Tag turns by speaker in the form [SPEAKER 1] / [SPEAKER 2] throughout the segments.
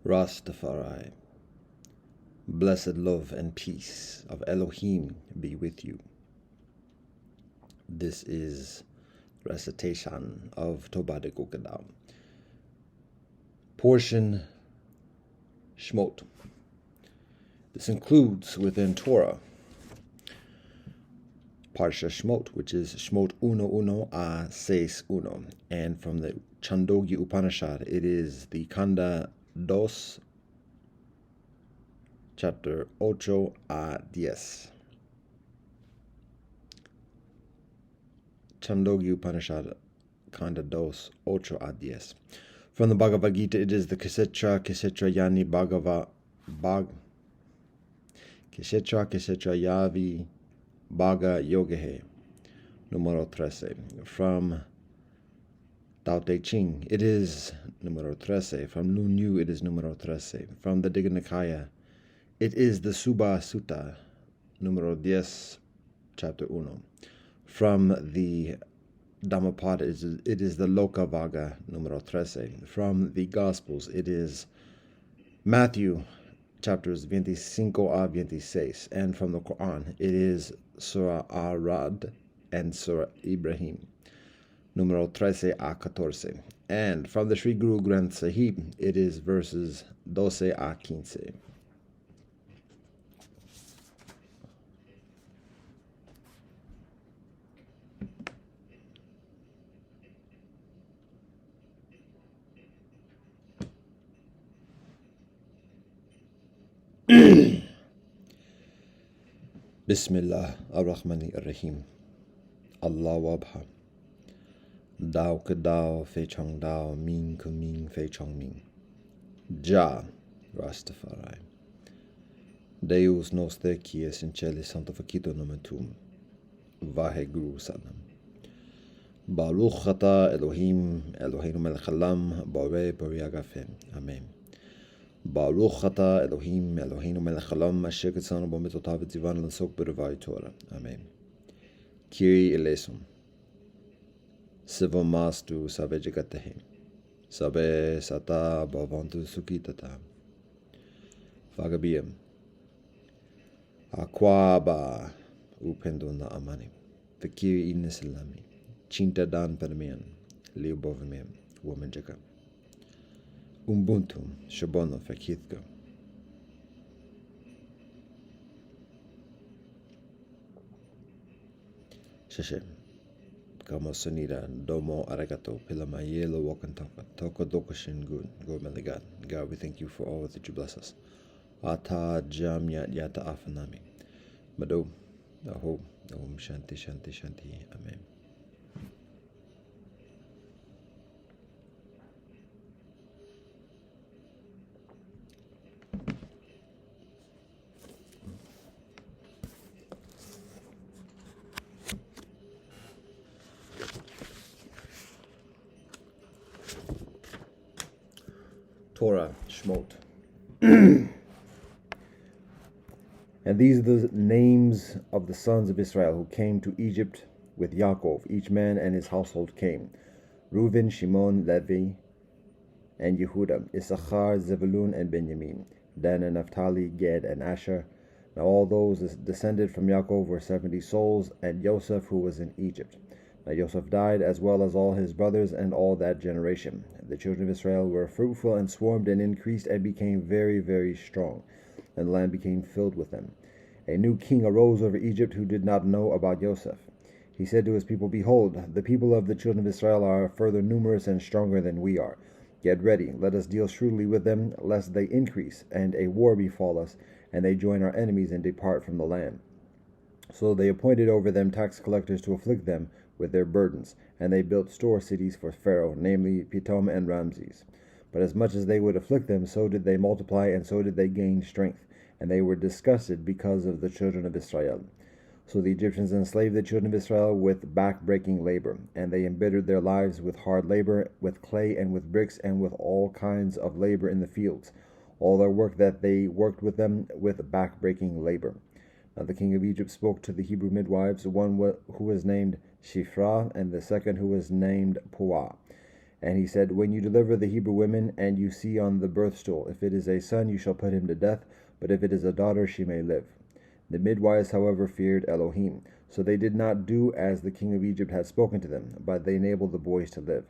[SPEAKER 1] Rastafari. Blessed love and peace of Elohim be with you. This is recitation of Toba de Kokadam. Portion Shmot. This includes within Torah Parsha Shmot, which is Shmot 1:1 a 6:1, and from the Chandogya Upanishad, it is the Kanda 2, chapter 8 a 10. Chandogya Upanishad, Kanda 2, 8 a 10. From the Bhagavad Gita, it is the Kshetra Yani Kshetra Yavi Bhaga Yogehe, numero 13. From Tao Te Ching, it is numero 13. From Nun Yu, it is numero 13. From the Digha Nikaya, it is the Subha Sutta, numero 10, chapter 1. From the Dhammapada, it is the Loka Vaga, numero 13. From the Gospels, it is Matthew, chapters 25 a 26. And from the Quran, it is Surah Ar-Rad and Surah Ibrahim, numero 13 a 14. And from the Sri Guru Granth Sahib, it is verses 12 a 15. Bismillah ar-Rahmani ar-Rahim. Allah wabha. Dao ke dao, fei chong dao, ming ke ming, fei chong ming. Ja, Rastafari. Deus noster qui es in celi santificato nomen tuum. Vaheguru Sanam. Baruch ata Elohim, Eloheinu melech haolam, borei peri agafen. Amen. Baruch ata Elohim, Eloheinu melech haolam, asher kitzanu bo mitotav v'tzivanu l'sok b'revai Torah. Amen. Kyrie eleison. Sivo mastu save jagatehem. Sabe sata bhavantu sukhitata. Vagabiyam. Akwaba upendo na amani. Fikiri inisilami. Chinta dan permian. Leo bovimiam. Woman jaka. Ubuntu shabono fakithko. Shashem. Kamo sonida domo arigato pilamayelo wakantaka toko dokoshin gun gormeligan. God, we thank you for all that you bless us. Ata jam yata afanami. Mado, aho, om shanti shanti shanti. Amen. Torah, Shmot. And these are the names of the sons of Israel who came to Egypt with Yaakov. Each man and his household came. Reuben, Shimon, Levi, and Yehuda, Issachar, Zebulun, and Benjamin, Dan and Naphtali, Gad, and Asher. Now all those descended from Yaakov were 70 souls, and Joseph, who was in Egypt. Now Joseph died, as well as all his brothers and all that generation. The children of Israel were fruitful and swarmed and increased and became very, very strong, and the land became filled with them. A new king arose over Egypt who did not know about Joseph. He said to his people, Behold, the people of the children of Israel are further numerous and stronger than we are. Get ready, let us deal shrewdly with them, lest they increase, and a war befall us, and they join our enemies and depart from the land. So they appointed over them tax collectors to afflict them with their burdens, and they built store cities for Pharaoh, namely Pithom and Ramses. But as much as they would afflict them, so did they multiply, and so did they gain strength, and they were disgusted because of the children of Israel. So the Egyptians enslaved the children of Israel with back-breaking labor, and they embittered their lives with hard labor, with clay and with bricks, and with all kinds of labor in the fields. All their work that they worked with them with back-breaking labor. Now the king of Egypt spoke to the Hebrew midwives, one who was named Shifra, and the second who was named Puah. And he said, When you deliver the Hebrew women, and you see on the birth stool, if it is a son, you shall put him to death, but if it is a daughter, she may live. The midwives, however, feared Elohim, so they did not do as the king of Egypt had spoken to them, but they enabled the boys to live.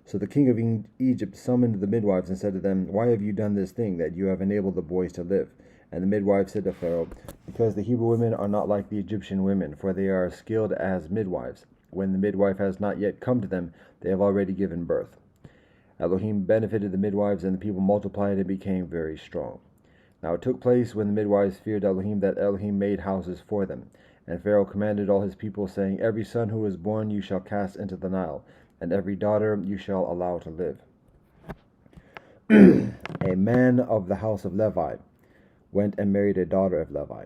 [SPEAKER 1] So the king of Egypt summoned the midwives and said to them, Why have you done this thing, that you have enabled the boys to live? And the midwives said to Pharaoh, Because the Hebrew women are not like the Egyptian women, for they are skilled as midwives. When the midwife has not yet come to them, they have already given birth. Elohim benefited the midwives, and the people multiplied and became very strong. Now it took place, when the midwives feared Elohim, that Elohim made houses for them. And Pharaoh commanded all his people, saying, Every son who is born you shall cast into the Nile, and every daughter you shall allow to live. A man of the house of Levi went and married a daughter of Levi.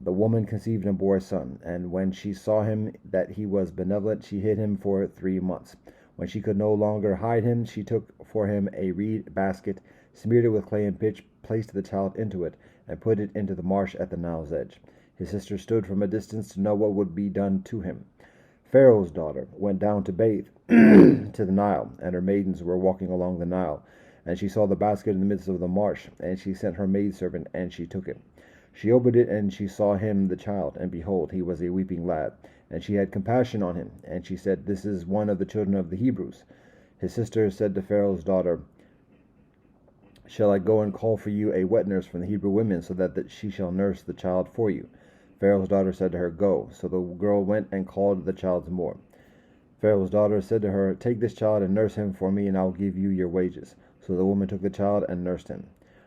[SPEAKER 1] The woman conceived and bore a son, and when she saw him that he was benevolent, she hid him for 3 months. When she could no longer hide him, she took for him a reed basket, smeared it with clay and pitch, placed the child into it, and put it into the marsh at the Nile's edge. His sister stood from a distance to know what would be done to him. Pharaoh's daughter went down to bathe to the Nile, and her maidens were walking along the Nile. And she saw the basket in the midst of the marsh, and she sent her maidservant, and she took it. She opened it, and she saw him the child, and behold, he was a weeping lad. And she had compassion on him, and she said, This is one of the children of the Hebrews. His sister said to Pharaoh's daughter, Shall I go and call for you a wet nurse from the Hebrew women, so that she shall nurse the child for you? Pharaoh's daughter said to her, Go. So the girl went and called the child's mother. Pharaoh's daughter said to her, Take this child and nurse him for me, and I will give you your wages. So the woman took the child and nursed him.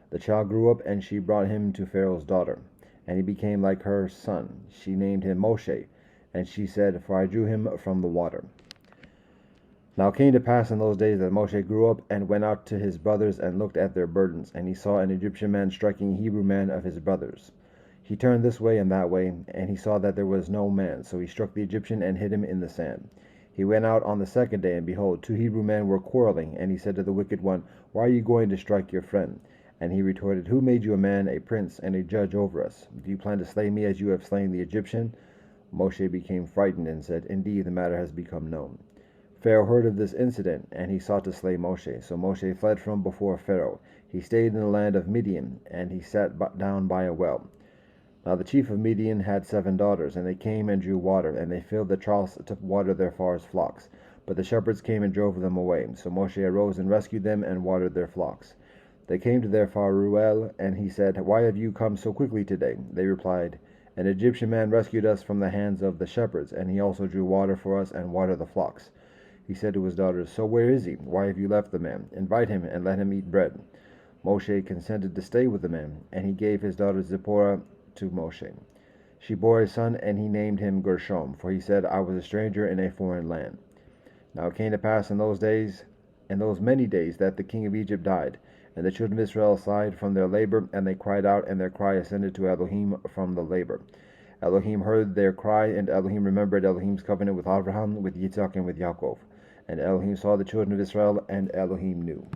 [SPEAKER 1] The child grew up, and she brought him to Pharaoh's daughter, and he became like her son. She named him Moshe, and she said, For I drew him from the water. Now it came to pass in those days that Moshe grew up and went out to his brothers and looked at their burdens, and he saw an Egyptian man striking a Hebrew man of his brothers. He turned this way and that way, and he saw that there was no man, so he struck the Egyptian and hid him in the sand. He went out on the second day, and behold, 2 Hebrew men were quarreling, and he said to the wicked one, Why are you going to strike your friend? And he retorted, Who made you a man, a prince, and a judge over us? Do you plan to slay me as you have slain the Egyptian? Moshe became frightened and said, Indeed, the matter has become known. Pharaoh heard of this incident, and he sought to slay Moshe. So Moshe fled from before Pharaoh. He stayed in the land of Midian, and he sat down by a well. Now the chief of Midian had 7 daughters, and they came and drew water, and they filled the troughs to water their fathers' flocks. But the shepherds came and drove them away. So Moshe arose and rescued them, and watered their flocks. They came to their father Reuel, and he said, Why have you come so quickly today? They replied, An Egyptian man rescued us from the hands of the shepherds, and he also drew water for us and watered the flocks. He said to his daughters, So where is he? Why have you left the man? Invite him, and let him eat bread. Moshe consented to stay with the man, and he gave his daughter Zipporah to Moshe. She bore a son, and he named him Gershom, for he said, I was a stranger in a foreign land. Now it came to pass in those many days, that the king of Egypt died, and the children of Israel sighed from their labor, and they cried out, and their cry ascended to Elohim from the labor. Elohim heard their cry, and Elohim remembered Elohim's covenant with Abraham, with Yitzhak, and with Yaakov. And Elohim saw the children of Israel, and Elohim knew.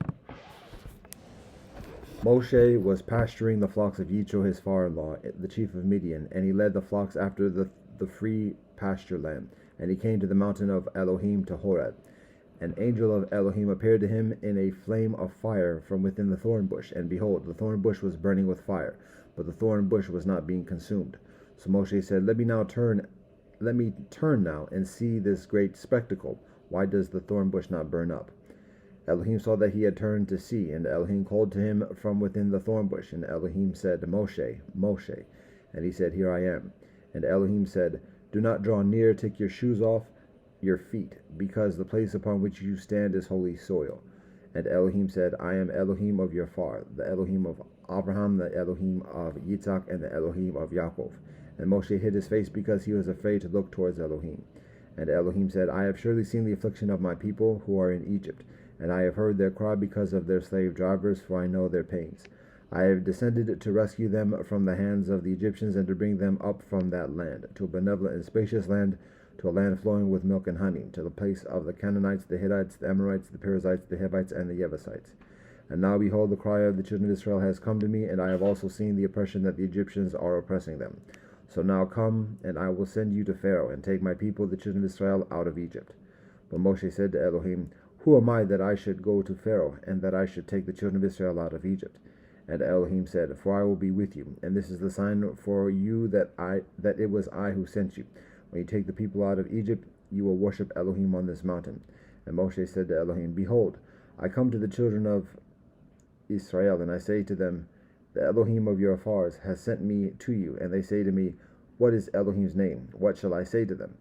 [SPEAKER 1] Moshe was pasturing the flocks of Yitro his father-in-law, the chief of Midian, and he led the flocks after the free pasture land. And he came to the mountain of Elohim to Horeb. An angel of Elohim appeared to him in a flame of fire from within the thorn bush. And behold, the thorn bush was burning with fire, but the thorn bush was not being consumed. So Moshe said, Let me turn now and see this great spectacle. Why does the thorn bush not burn up? Elohim saw that he had turned to see, and Elohim called to him from within the thorn bush. And Elohim said, Moshe, Moshe. And he said, Here I am. And Elohim said, Do not draw near, take your shoes off your feet, because the place upon which you stand is holy soil. And Elohim said, I am Elohim of your father, the Elohim of Abraham, the Elohim of Yitzhak, and the Elohim of Yaakov. And Moshe hid his face because he was afraid to look towards Elohim. And Elohim said, I have surely seen the affliction of my people who are in Egypt, and I have heard their cry because of their slave drivers, for I know their pains. I have descended to rescue them from the hands of the Egyptians, and to bring them up from that land, to a benevolent and spacious land, to a land flowing with milk and honey, to the place of the Canaanites, the Hittites, the Amorites, the Perizzites, the Hivites, and the Jebusites. And now behold, the cry of the children of Israel has come to me, and I have also seen the oppression that the Egyptians are oppressing them. So now come, and I will send you to Pharaoh, and take my people, the children of Israel, out of Egypt. But Moshe said to Elohim, Who am I that I should go to Pharaoh, and that I should take the children of Israel out of Egypt? And Elohim said, For I will be with you, and this is the sign for you that it was I who sent you. When you take the people out of Egypt, you will worship Elohim on this mountain. And Moshe said to Elohim, Behold, I come to the children of Israel, and I say to them, The Elohim of your fathers has sent me to you. And they say to me, What is Elohim's name? What shall I say to them?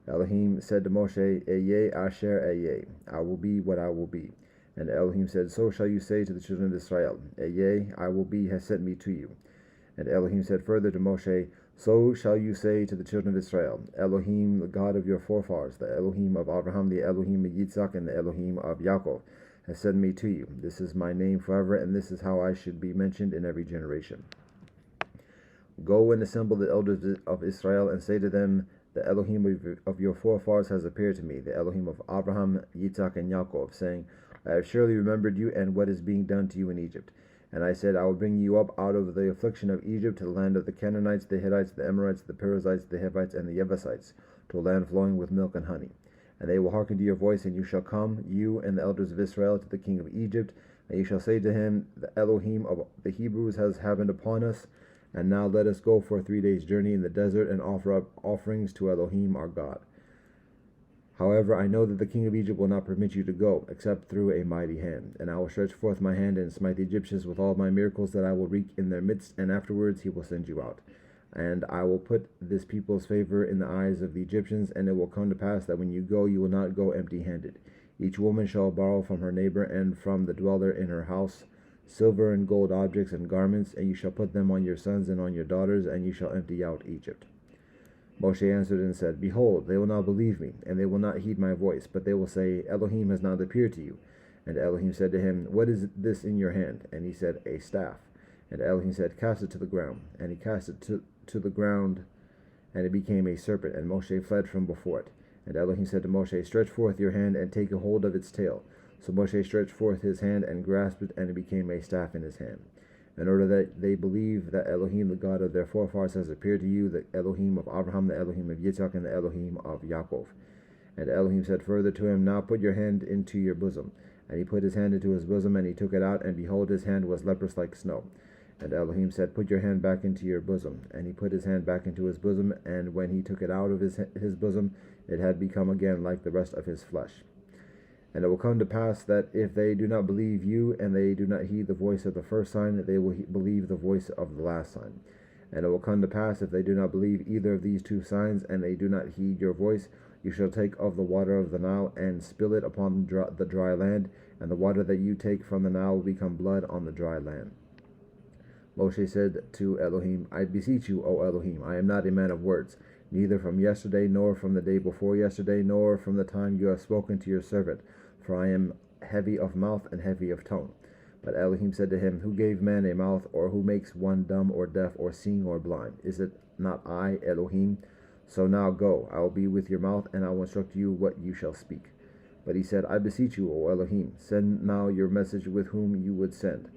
[SPEAKER 1] Elohim said to Moshe, Eyeh asher eyeh, I will be what I will be. And Elohim said, So shall you say to the children of Israel, Eyeh, I will be, has sent me to you. And Elohim said further to Moshe, So shall you say to the children of Israel, Elohim, the God of your forefathers, the Elohim of Abraham, the Elohim of Yitzhak, and the Elohim of Yaakov, has sent me to you. This is my name forever, and this is how I should be mentioned in every generation. Go and assemble the elders of Israel, and say to them, The Elohim of your forefathers has appeared to me, the Elohim of Abraham, Yitzhak, and Yaakov, saying, I have surely remembered you and what is being done to you in Egypt. And I said, I will bring you up out of the affliction of Egypt to the land of the Canaanites, the Hittites, the Amorites, the Perizzites, the Hivites, and the Jebusites, to a land flowing with milk and honey. And they will hearken to your voice, and you shall come, you and the elders of Israel, to the king of Egypt, and you shall say to him, The Elohim of the Hebrews has happened upon us, and now let us go for a 3 days' journey in the desert, and offer up offerings to Elohim our God. However, I know that the king of Egypt will not permit you to go, except through a mighty hand. And I will stretch forth my hand and smite the Egyptians with all my miracles that I will wreak in their midst, and afterwards he will send you out. And I will put this people's favor in the eyes of the Egyptians, and it will come to pass that when you go, you will not go empty-handed. Each woman shall borrow from her neighbor and from the dweller in her house silver and gold objects and garments, and you shall put them on your sons and on your daughters, and you shall empty out Egypt. Moshe answered and said, Behold, they will not believe me, and they will not heed my voice, but they will say, Elohim has not appeared to you. And Elohim said to him, What is this in your hand? And he said, A staff. And Elohim said, Cast it to the ground. And he cast it to the ground, and it became a serpent, and Moshe fled from before it. And Elohim said to Moshe, Stretch forth your hand, and take a hold of its tail. So Moshe stretched forth his hand, and grasped it, and it became a staff in his hand. In order that they believe that Elohim, the God of their forefathers, has appeared to you, the Elohim of Abraham, the Elohim of Yitzhak, and the Elohim of Yaakov. And Elohim said further to him, Now put your hand into your bosom. And he put his hand into his bosom, and he took it out, and behold, his hand was leprous like snow. And Elohim said, Put your hand back into your bosom. And he put his hand back into his bosom, and when he took it out of his bosom, it had become again like the rest of his flesh. And it will come to pass that if they do not believe you, and they do not heed the voice of the first sign, they will believe the voice of the last sign. And it will come to pass, if they do not believe either of these two signs, and they do not heed your voice, you shall take of the water of the Nile, and spill it upon the dry land, and the water that you take from the Nile will become blood on the dry land. Moshe said to Elohim, I beseech you, O Elohim, I am not a man of words, neither from yesterday, nor from the day before yesterday, nor from the time you have spoken to your servant, for I am heavy of mouth and heavy of tongue. But Elohim said to him, Who gave man a mouth, or who makes one dumb or deaf or seeing or blind? Is it not I, Elohim? So now go, I will be with your mouth, and I will instruct you what you shall speak. But he said, I beseech you, O Elohim, send now your message with whom you would send.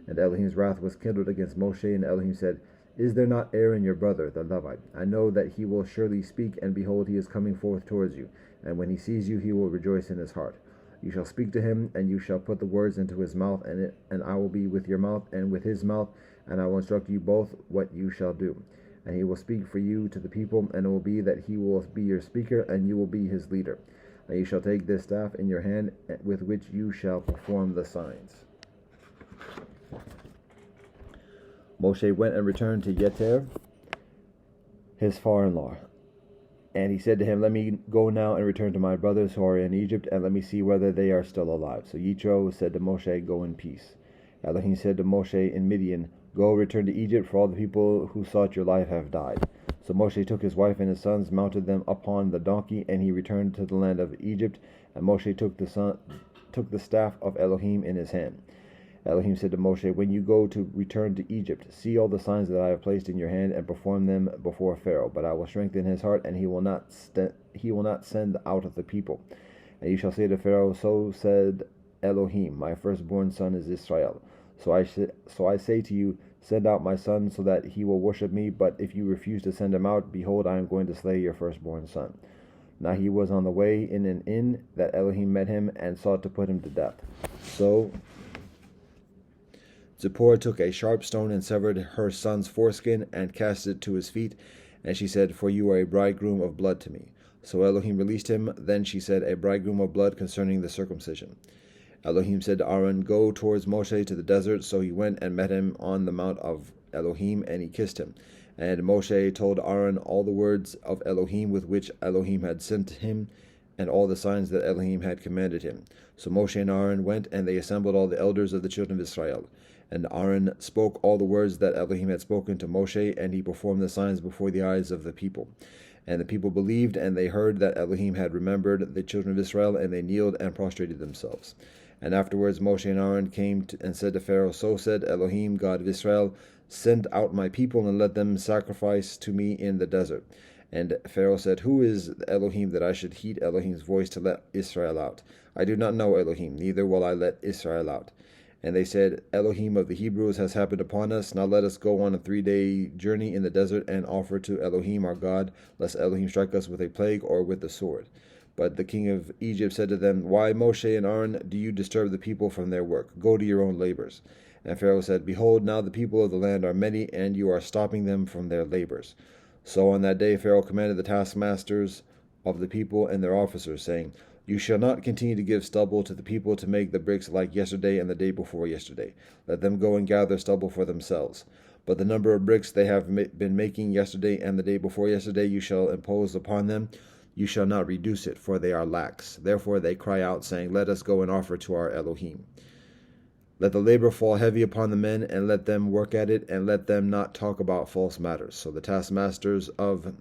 [SPEAKER 1] And Elohim's wrath was kindled against Moshe, and Elohim said, Is there not Aaron your brother, the Levite? I know that he will surely speak, and behold, he is coming forth towards you. And when he sees you, he will rejoice in his heart. You shall speak to him, and you shall put the words into his mouth, and I will be with your mouth and with his mouth, and I will instruct you both what you shall do. And he will speak for you to the people, and it will be that he will be your speaker, and you will be his leader. And you shall take this staff in your hand, with which you shall perform the signs. Moshe went and returned to Yether, his father-in-law. And he said to him, Let me go now and return to my brothers who are in Egypt, and let me see whether they are still alive. So Yitro said to Moshe, Go in peace. Elohim said to Moshe in Midian, Go, return to Egypt, for all the people who sought your life have died. So Moshe took his wife and his sons, mounted them upon the donkey, and he returned to the land of Egypt. And Moshe took the staff of Elohim in his hand. Elohim said to Moshe, When you go to return to Egypt, see all the signs that I have placed in your hand, and perform them before Pharaoh. But I will strengthen his heart, and he will not send out of the people. And you shall say to Pharaoh, So said Elohim, my firstborn son is Israel. So I say to you, Send out my son, so that he will worship me. But if you refuse to send him out, behold, I am going to slay your firstborn son. Now he was on the way in an inn that Elohim met him and sought to put him to death. So Zipporah took a sharp stone and severed her son's foreskin and cast it to his feet. And she said, "For you are a bridegroom of blood to me." So Elohim released him. Then she said, "A bridegroom of blood concerning the circumcision." Elohim said to Aaron, "Go towards Moshe to the desert." So he went and met him on the mount of Elohim, and he kissed him. And Moshe told Aaron all the words of Elohim with which Elohim had sent him, and all the signs that Elohim had commanded him. So Moshe and Aaron went, and they assembled all the elders of the children of Israel. And Aaron spoke all the words that Elohim had spoken to Moshe, and he performed the signs before the eyes of the people. And the people believed, and they heard that Elohim had remembered the children of Israel, and they kneeled and prostrated themselves. And afterwards Moshe and Aaron came and said to Pharaoh, "So said Elohim, God of Israel, send out my people, and let them sacrifice to me in the desert." And Pharaoh said, "Who is Elohim that I should heed Elohim's voice to let Israel out? I do not know Elohim, neither will I let Israel out." And they said, "Elohim of the Hebrews has happened upon us. Now let us go on a 3-day journey in the desert and offer to Elohim our God, lest Elohim strike us with a plague or with the sword." But the king of Egypt said to them, "Why, Moshe and Aaron, do you disturb the people from their work? Go to your own labors." And Pharaoh said, "Behold, now the people of the land are many, and you are stopping them from their labors." So on that day Pharaoh commanded the taskmasters of the people and their officers, saying, "You shall not continue to give stubble to the people to make the bricks like yesterday and the day before yesterday. Let them go and gather stubble for themselves. But the number of bricks they have been making yesterday and the day before yesterday you shall impose upon them. You shall not reduce it, for they are lax. Therefore they cry out, saying, Let us go and offer to our Elohim. Let the labor fall heavy upon the men, and let them work at it, and let them not talk about false matters." So the taskmasters of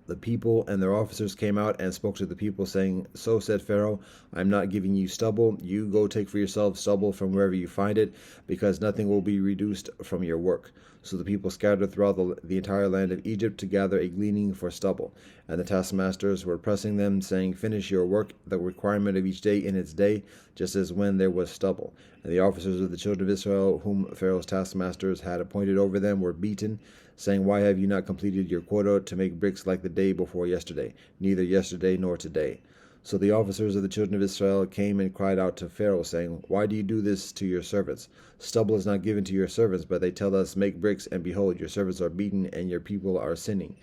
[SPEAKER 1] the people and their officers came out and spoke to the people, saying, "So said Pharaoh, I am not giving you stubble. You go take for yourselves stubble from wherever you find it, because nothing will be reduced from your work." So the people scattered throughout the entire land of Egypt to gather a gleaning for stubble. And the taskmasters were pressing them, saying, "Finish your work, the requirement of each day in its day, just as when there was stubble." And the officers of the children of Israel, whom Pharaoh's taskmasters had appointed over them, were beaten, saying, "Why have you not completed your quota to make bricks like the day before yesterday, neither yesterday nor today?" So the officers of the children of Israel came and cried out to Pharaoh, saying, "Why do you do this to your servants? Stubble is not given to your servants, but they tell us, Make bricks, and behold, your servants are beaten, and your people are sinning."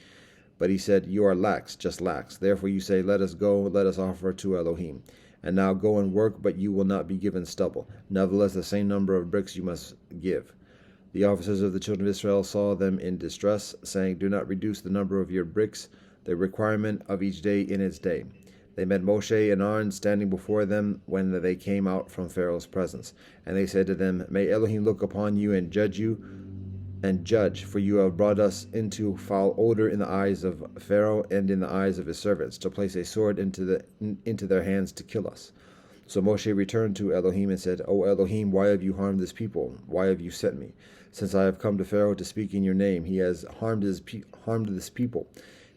[SPEAKER 1] But he said, "You are lax, just lax. Therefore you say, Let us go, let us offer to Elohim. And now go and work, but you will not be given stubble. Nevertheless, the same number of bricks you must give." The officers of the children of Israel saw them in distress, saying, "Do not reduce the number of your bricks, the requirement of each day in its day." They met Moshe and Aaron standing before them when they came out from Pharaoh's presence. And they said to them, "May Elohim look upon you, and judge, for you have brought us into foul odor in the eyes of Pharaoh and in the eyes of his servants, to place a sword into their hands to kill us." So Moshe returned to Elohim and said, "O Elohim, why have you harmed this people? Why have you sent me? Since I have come to Pharaoh to speak in your name, he has harmed this people,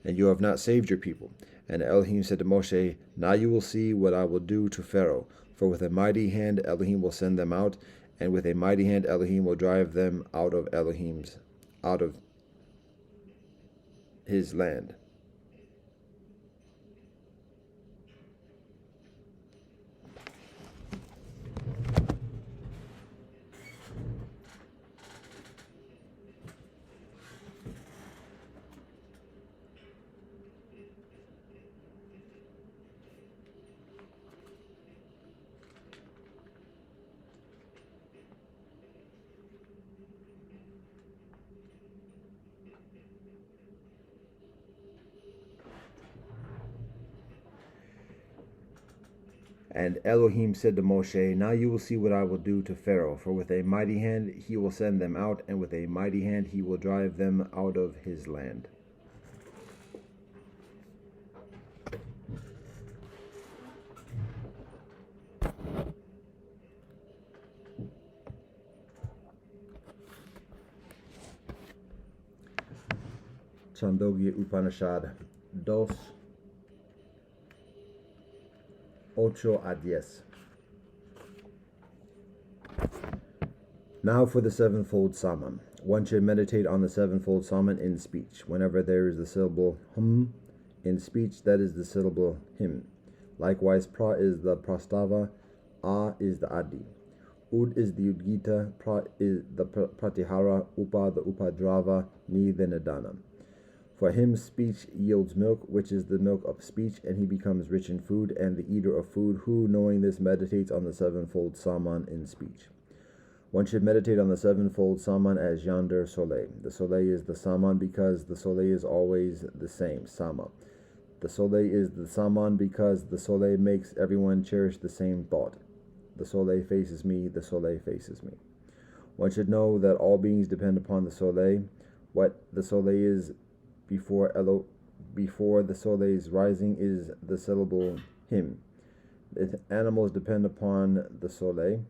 [SPEAKER 1] and you have not saved your people." And Elohim said to Moshe, "Now you will see what I will do to Pharaoh, for with a mighty hand Elohim will send them out, and with a mighty hand Elohim will drive them out of his land." And Elohim said to Moshe, "Now you will see what I will do to Pharaoh, for with a mighty hand he will send them out, and with a mighty hand he will drive them out of his land." Chandogya Upanishad 2:8-10. Now for the sevenfold psalm. One should meditate on the sevenfold psalm in speech. Whenever there is the syllable hum In speech, that is the syllable him. Likewise, pra is the prastava, a is the adi. Ud is the udgita, pra is the pratihara, upa the upadrava, ni the nidana. For him speech yields milk, which is the milk of speech, and he becomes rich in food, and the eater of food, who, knowing this, meditates on the sevenfold saman in speech. One should meditate on the sevenfold saman as yonder soleil. The soleil is the saman because the soleil is always the same, sama. The soleil is the saman because the soleil makes everyone cherish the same thought. The soleil faces me, the soleil faces me. One should know that all beings depend upon the soleil. What the soleil is before the soleil's rising is the syllable him. The animals depend upon the soleil.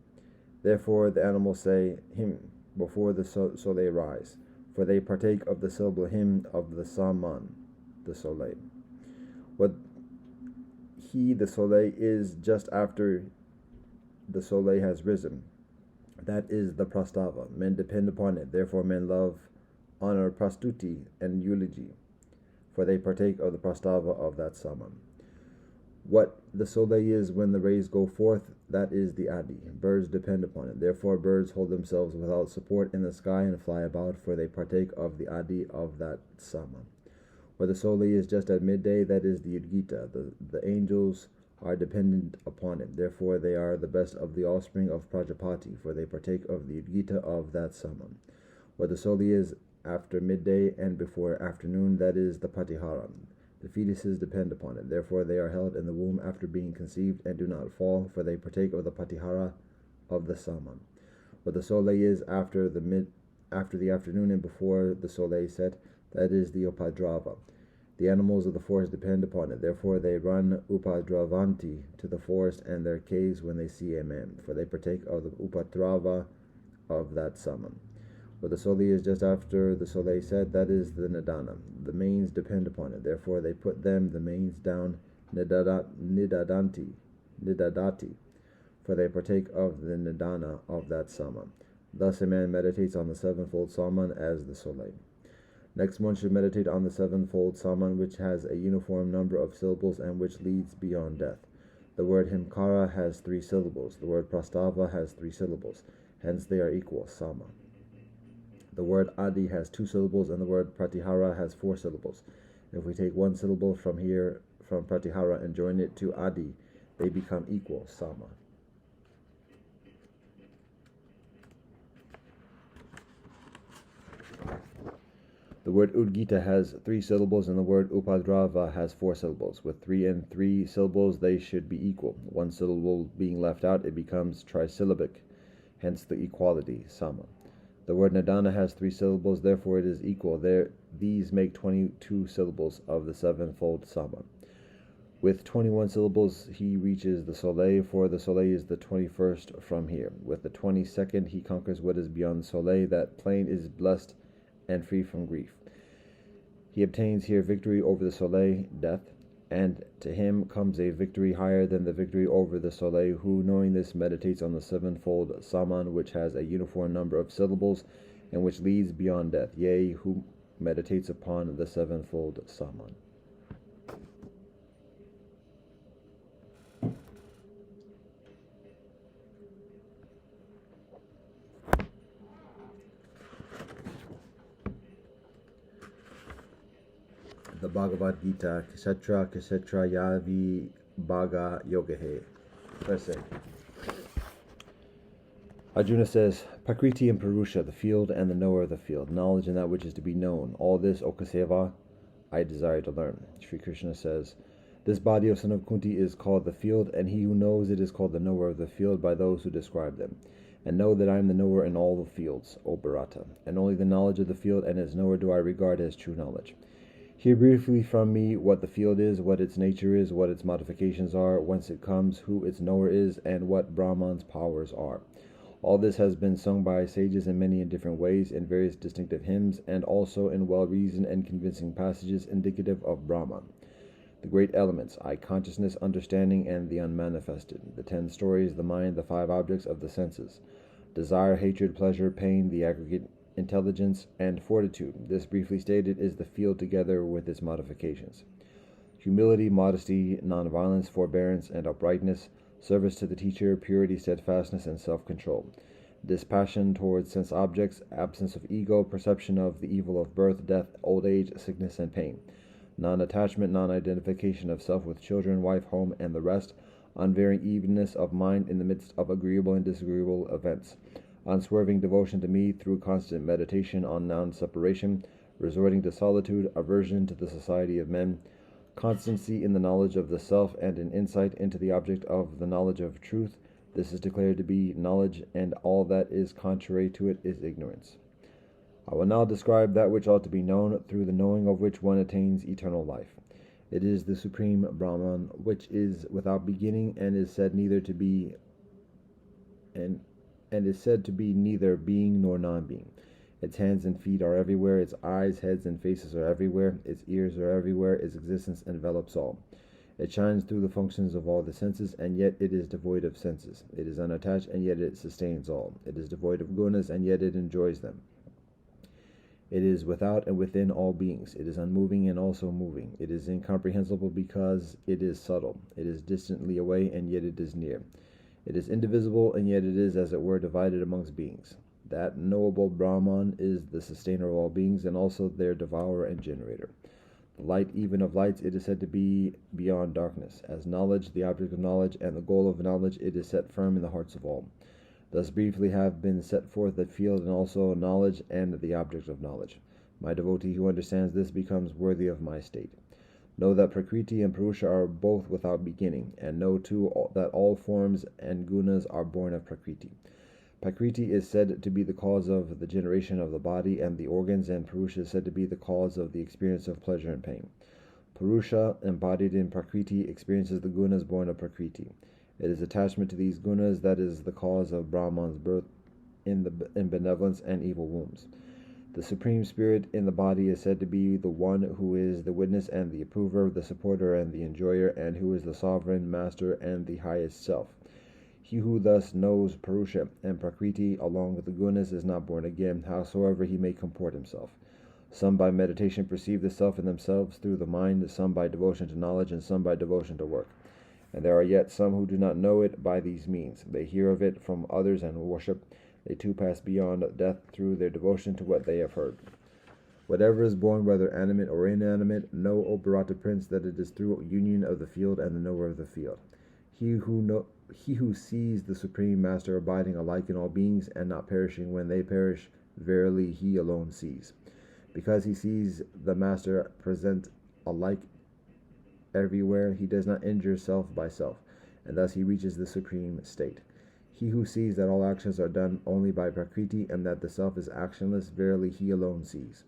[SPEAKER 1] Therefore the animals say him before the soleil rise, for they partake of the syllable him of the saman, the soleil. What he, the soleil, is just after the soleil has risen, that is the prastava. Men depend upon it. Therefore men love, honor, prastuti, and eulogy, for they partake of the prastava of that saman. What the soleil is when the rays go forth, that is the adi. Birds depend upon it. Therefore birds hold themselves without support in the sky and fly about, for they partake of the adi of that saman. Where the soleil is just at midday, that is the udgita. The angels are dependent upon it. Therefore they are the best of the offspring of Prajapati, for they partake of the udgita of that saman. Where the soleil is after midday and before afternoon, that is the patihara. The fetuses depend upon it. Therefore they are held in the womb after being conceived and do not fall, for they partake of the patihara of the saman. Where the soleil is after the afternoon and before the soleil set, that is the upadrava. The animals of the forest depend upon it. Therefore they run upadravanti to the forest and their caves when they see a man, for they partake of the upadrava of that saman. Where the soleil is just after the soleil set, that is the nidana. The manes depend upon it. Therefore they put the manes down nidadati, for they partake of the nidana of that saman. Thus a man meditates on the sevenfold saman as the soleil. Next one should meditate on the sevenfold saman, which has a uniform number of syllables and which leads beyond death. The word himkara has 3 syllables. The word prastava has 3 syllables. Hence they are equal, sama. The word adi has 2 syllables and the word pratihara has 4 syllables. If we take 1 syllable from pratihara and join it to adi, they become equal, sama. The word udgita has 3 syllables and the word upadrava has 4 syllables. With 3 and 3 syllables they should be equal. 1 syllable being left out, it becomes trisyllabic, hence the equality, sama. The word nidana has 3 syllables, therefore it is equal. These make 22 syllables of the sevenfold saman. With 21 syllables he reaches the soleil, for the soleil is the 21st from here. With the 22nd he conquers what is beyond the soleil. That plain is blessed and free from grief. He obtains here victory over the soleil, death, and to him comes a victory higher than the victory over the soleil, who, knowing this, meditates on the sevenfold saman, which has a uniform number of syllables and which leads beyond death, yea, who meditates upon the sevenfold saman. The Bhagavad Gita, Kshetra Yavi Bhaga Yogahe. Verse 8. Arjuna says, Prakriti and Purusha, the field and the knower of the field, knowledge and that which is to be known. All this, O Kaseva, I desire to learn. Sri Krishna says, this body of son of Kunti is called the field, and he who knows it is called the knower of the field by those who describe them. And know that I am the knower in all the fields, O Bharata, and only the knowledge of the field and its knower do I regard as true knowledge. Hear briefly from me what the field is, what its nature is, what its modifications are, whence it comes, who its knower is, and what Brahman's powers are. All this has been sung by sages in many and different ways, in various distinctive hymns, and also in well-reasoned and convincing passages indicative of Brahman. The great elements, I, consciousness, understanding, and the unmanifested, the 10 stories, the mind, the 5 objects of the senses, desire, hatred, pleasure, pain, the aggregate intelligence, and fortitude. This, briefly stated, is the field together with its modifications. humility, modesty, nonviolence, forbearance, and uprightness, service to the teacher, purity, steadfastness, and self-control, dispassion towards sense objects, absence of ego, perception of the evil of birth, death, old age, sickness, and pain, non-attachment, non-identification of self with children, wife, home, and the rest, unvarying evenness of mind in the midst of agreeable and disagreeable events, unswerving devotion to me through constant meditation on non-separation, resorting to solitude, aversion to the society of men, constancy in the knowledge of the self and an insight into the object of the knowledge of truth. This is declared to be knowledge, and all that is contrary to it is ignorance. I will now describe that which ought to be known, through the knowing of which one attains eternal life. It is the supreme Brahman, which is without beginning, and is said neither to be neither being nor non-being. Its hands and feet are everywhere, its eyes, heads, and faces are everywhere, its ears are everywhere, its existence envelops all. It shines through the functions of all the senses, and yet it is devoid of senses. It is unattached, and yet it sustains all. It is devoid of gunas, and yet it enjoys them. It is without and within all beings. It is unmoving and also moving. It is incomprehensible because it is subtle. It is distantly away, and yet it is near. It is indivisible, and yet it is, as it were, divided amongst beings. That knowable Brahman is the sustainer of all beings, and also their devourer and generator. The light even of lights, it is said to be beyond darkness. As knowledge, the object of knowledge, and the goal of knowledge, it is set firm in the hearts of all. Thus briefly have been set forth the field, and also knowledge and the object of knowledge. My devotee who understands this becomes worthy of my state. Know that Prakriti and Purusha are both without beginning, and know too that all forms and gunas are born of Prakriti. Prakriti is said to be the cause of the generation of the body and the organs, and Purusha is said to be the cause of the experience of pleasure and pain. Purusha, embodied in Prakriti, experiences the gunas born of Prakriti. It is attachment to these gunas that is the cause of Brahman's birth in benevolence and evil wombs. The Supreme Spirit in the body is said to be the one who is the witness and the approver, the supporter and the enjoyer, and who is the sovereign, master, and the highest self. He who thus knows Purusha and Prakriti along with the gunas is not born again, howsoever he may comport himself. Some by meditation perceive the self in themselves through the mind, some by devotion to knowledge, and some by devotion to work. And there are yet some who do not know it by these means. They hear of it from others and worship. They too pass beyond death through their devotion to what they have heard. Whatever is born, whether animate or inanimate, know, O Bharata Prince, that it is through union of the field and the knower of the field. He who sees the Supreme Master abiding alike in all beings and not perishing when they perish, verily he alone sees. Because he sees the Master present alike everywhere, he does not injure self by self, and thus he reaches the supreme state. He who sees that all actions are done only by Prakriti, and that the self is actionless, verily he alone sees.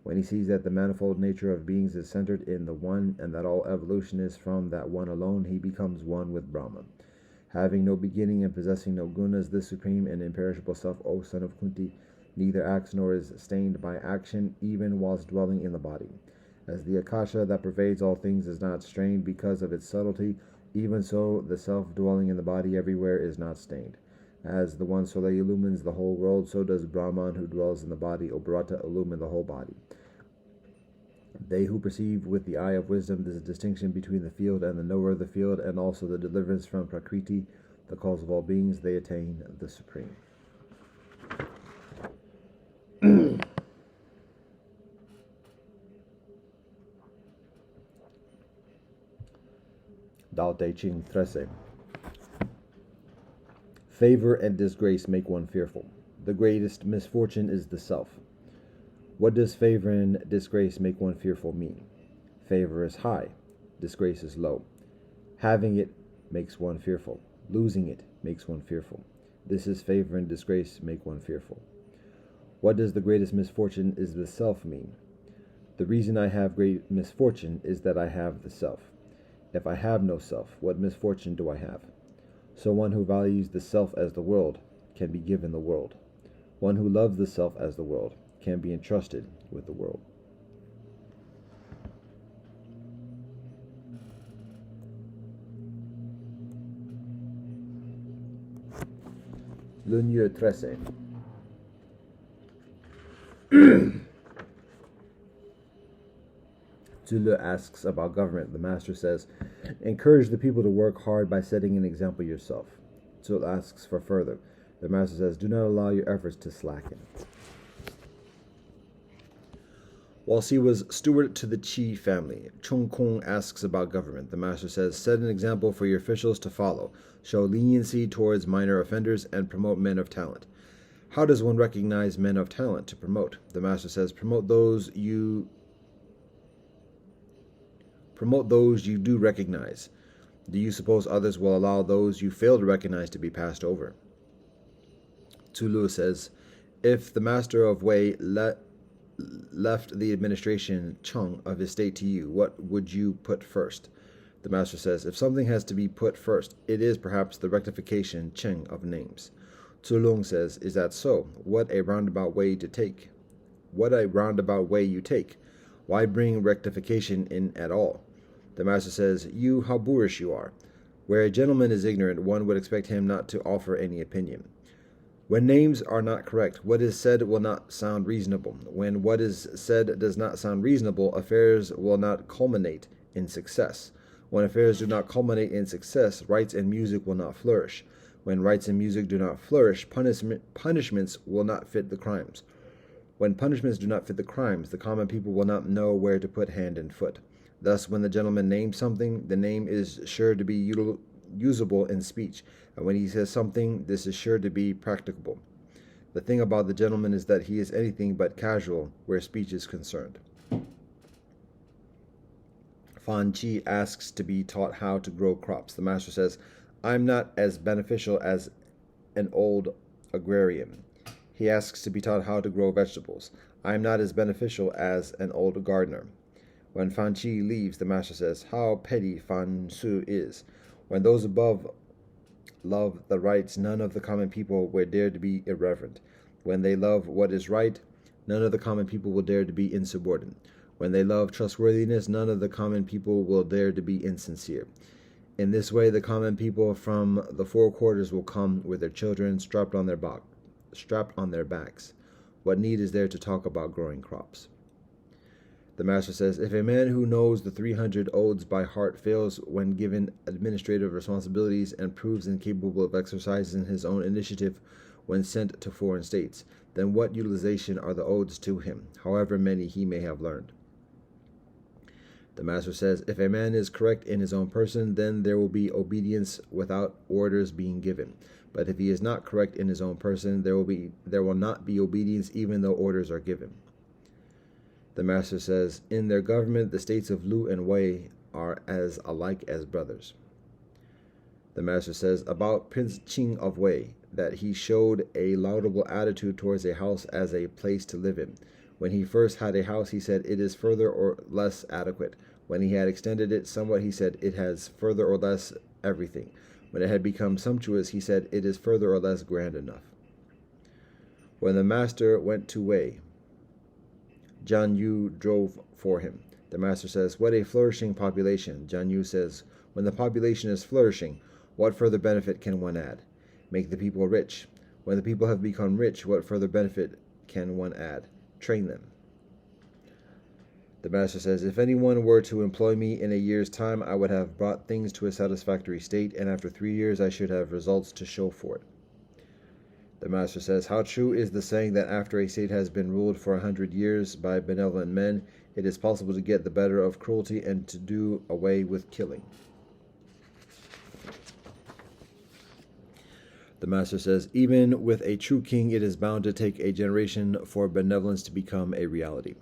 [SPEAKER 1] When he sees that the manifold nature of beings is centered in the one, and that all evolution is from that one alone, he becomes one with Brahman. Having no beginning and possessing no gunas, this supreme and imperishable self, O son of Kunti, neither acts nor is stained by action, even whilst dwelling in the body. As the akasha that pervades all things is not strained because of its subtlety, even so the self dwelling in the body everywhere is not stained. As the one soleil illumines the whole world, so does Brahman who dwells in the body, O Bharata, illumine the whole body. They who perceive with the eye of wisdom this distinction between the field and the knower of the field, and also the deliverance from Prakriti, the cause of all beings, they attain the Supreme. Dao Te Ching 13. Favor and disgrace make one fearful. The greatest misfortune is the self. What does favor and disgrace make one fearful mean? Favor is high, disgrace is low. Having it makes one fearful. Losing it makes one fearful. This is favor and disgrace make one fearful. What does the greatest misfortune is the self mean? The reason I have great misfortune is that I have the self. If I have no self, what misfortune do I have? So one who values the self as the world can be given the world. One who loves the self as the world can be entrusted with the world. Lugne 13. Zulu asks about government. The master says, encourage the people to work hard by setting an example yourself. Zulu asks for further. The master says, do not allow your efforts to slacken. Whilst he was steward to the Qi family, Chung Kong asks about government. The master says, set an example for your officials to follow. Show leniency towards minor offenders and promote men of talent. How does one recognize men of talent to promote? The master says, promote those you do recognize. Do you suppose others will allow those you fail to recognize to be passed over? Tulu says, if the master of Wei left the administration Chung of his state to you, what would you put first? The master says, if something has to be put first, it is perhaps the rectification Cheng of names. Zulong says, is that so? What a roundabout way to take. What a roundabout way you take. Why bring rectification in at all? The master says, you, how boorish you are. Where a gentleman is ignorant, one would expect him not to offer any opinion. When names are not correct, what is said will not sound reasonable. When what is said does not sound reasonable, affairs will not culminate in success. When affairs do not culminate in success, rights and music will not flourish. When rights and music do not flourish, punishments will not fit the crimes. When punishments do not fit the crimes, the common people will not know where to put hand and foot. Thus, when the gentleman names something, the name is sure to be usable in speech, and when he says something, this is sure to be practicable. The thing about the gentleman is that he is anything but casual where speech is concerned. Fan Chi asks to be taught how to grow crops. The master says, I'm not as beneficial as an old agrarian. He asks to be taught how to grow vegetables. I am not as beneficial as an old gardener. When Fan Chi leaves, the master says, how petty Fan Su is. When those above love the rights, none of the common people will dare to be irreverent. When they love what is right, none of the common people will dare to be insubordinate. When they love trustworthiness, none of the common people will dare to be insincere. In this way, the common people from the four quarters will come with their children strapped on their backs. What need is there to talk about growing crops? The master says, if a man who knows the 300 odes by heart fails when given administrative responsibilities and proves incapable of exercising his own initiative when sent to foreign states, then what utilization are the odes to him, however many he may have learned? The master says, if a man is correct in his own person, then there will be obedience without orders being given. But if he is not correct in his own person, there will not be obedience even though orders are given. The master says, in their government, the states of Lu and Wei are as alike as brothers. The master says about Prince Qing of Wei that he showed a laudable attitude towards a house as a place to live in. When he first had a house, he said, it is further or less adequate. When he had extended it somewhat, he said, it has further or less everything. When it had become sumptuous, he said, it is further or less grand enough. When the master went to Wei, Jian Yu drove for him. The master says, what a flourishing population. Jian Yu says, when the population is flourishing, what further benefit can one add? Make the people rich. When the people have become rich, what further benefit can one add? Train them. The master says, if anyone were to employ me in a year's time, I would have brought things to a satisfactory state, and after 3 years I should have results to show for it. The master says, how true is the saying that after a state has been ruled for 100 years by benevolent men, it is possible to get the better of cruelty and to do away with killing. The master says, even with a true king, it is bound to take a generation for benevolence to become a reality.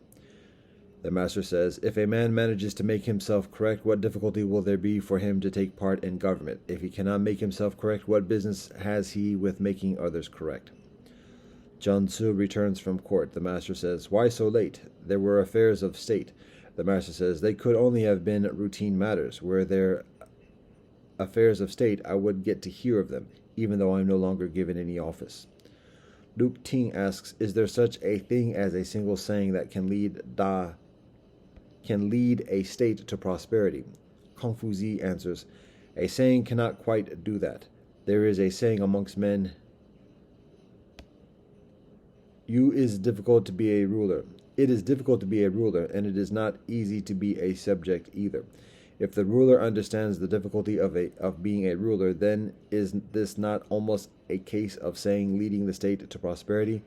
[SPEAKER 1] The master says, if a man manages to make himself correct, what difficulty will there be for him to take part in government? If he cannot make himself correct, what business has he with making others correct? Jiang Tzu returns from court. The master says, why so late? There were affairs of state. The master says, they could only have been routine matters. Were there affairs of state, I would get to hear of them, even though I am no longer given any office. Luke Ting asks, is there such a thing as a single saying that can lead a state to prosperity? Kung Fu Zi answers, a saying cannot quite do that. There is a saying amongst men, you is difficult to be a ruler. It is difficult to be a ruler, and it is not easy to be a subject either. If the ruler understands the difficulty of being a ruler, then is this not almost a case of saying leading the state to prosperity?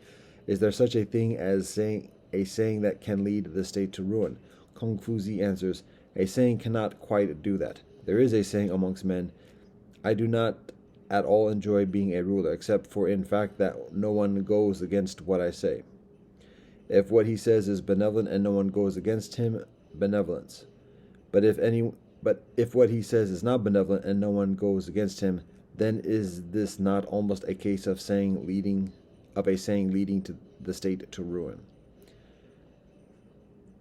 [SPEAKER 1] Is there such a thing as saying that can lead the state to ruin? Kung Fu Zi answers, a saying cannot quite do that. There is a saying amongst men, I do not at all enjoy being a ruler, except for in fact that no one goes against what I say. If what he says is benevolent and no one goes against him, benevolence. But if what he says is not benevolent and no one goes against him, then is this not almost a case of a saying leading to the state to ruin?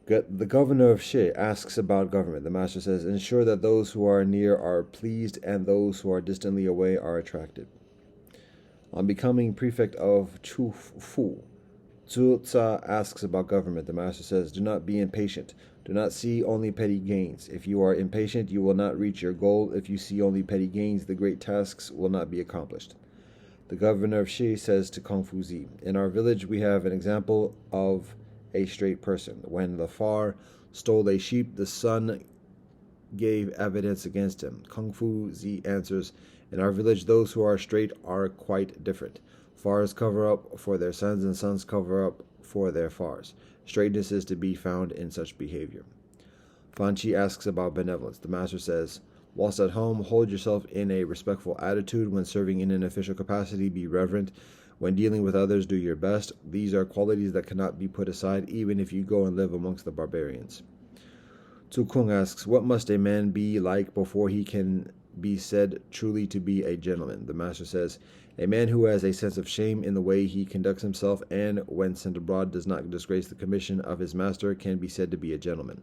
[SPEAKER 1] The governor of She asks about government. The master says, ensure that those who are near are pleased and those who are distantly away are attracted. On becoming prefect of Chu Fu, Tzu asks about government. The master says, do not be impatient. Do not see only petty gains. If you are impatient, you will not reach your goal. If you see only petty gains, the great tasks will not be accomplished. The governor of Shi says to Kung Fu Zi, in our village we have an example of a straight person. When the far stole a sheep, the son gave evidence against him. Kung Fu Zi answers, in our village those who are straight are quite different. Fars cover up for their sons, and sons cover up for their fars. Straightness is to be found in such behavior. Fan Chi asks about benevolence. The master says, whilst at home, hold yourself in a respectful attitude. When serving in an official capacity, be reverent. When dealing with others, do your best. These are qualities that cannot be put aside, even if you go and live amongst the barbarians. Tu Kung asks, what must a man be like before he can be said truly to be a gentleman? The master says, a man who has a sense of shame in the way he conducts himself and, when sent abroad, does not disgrace the commission of his master can be said to be a gentleman.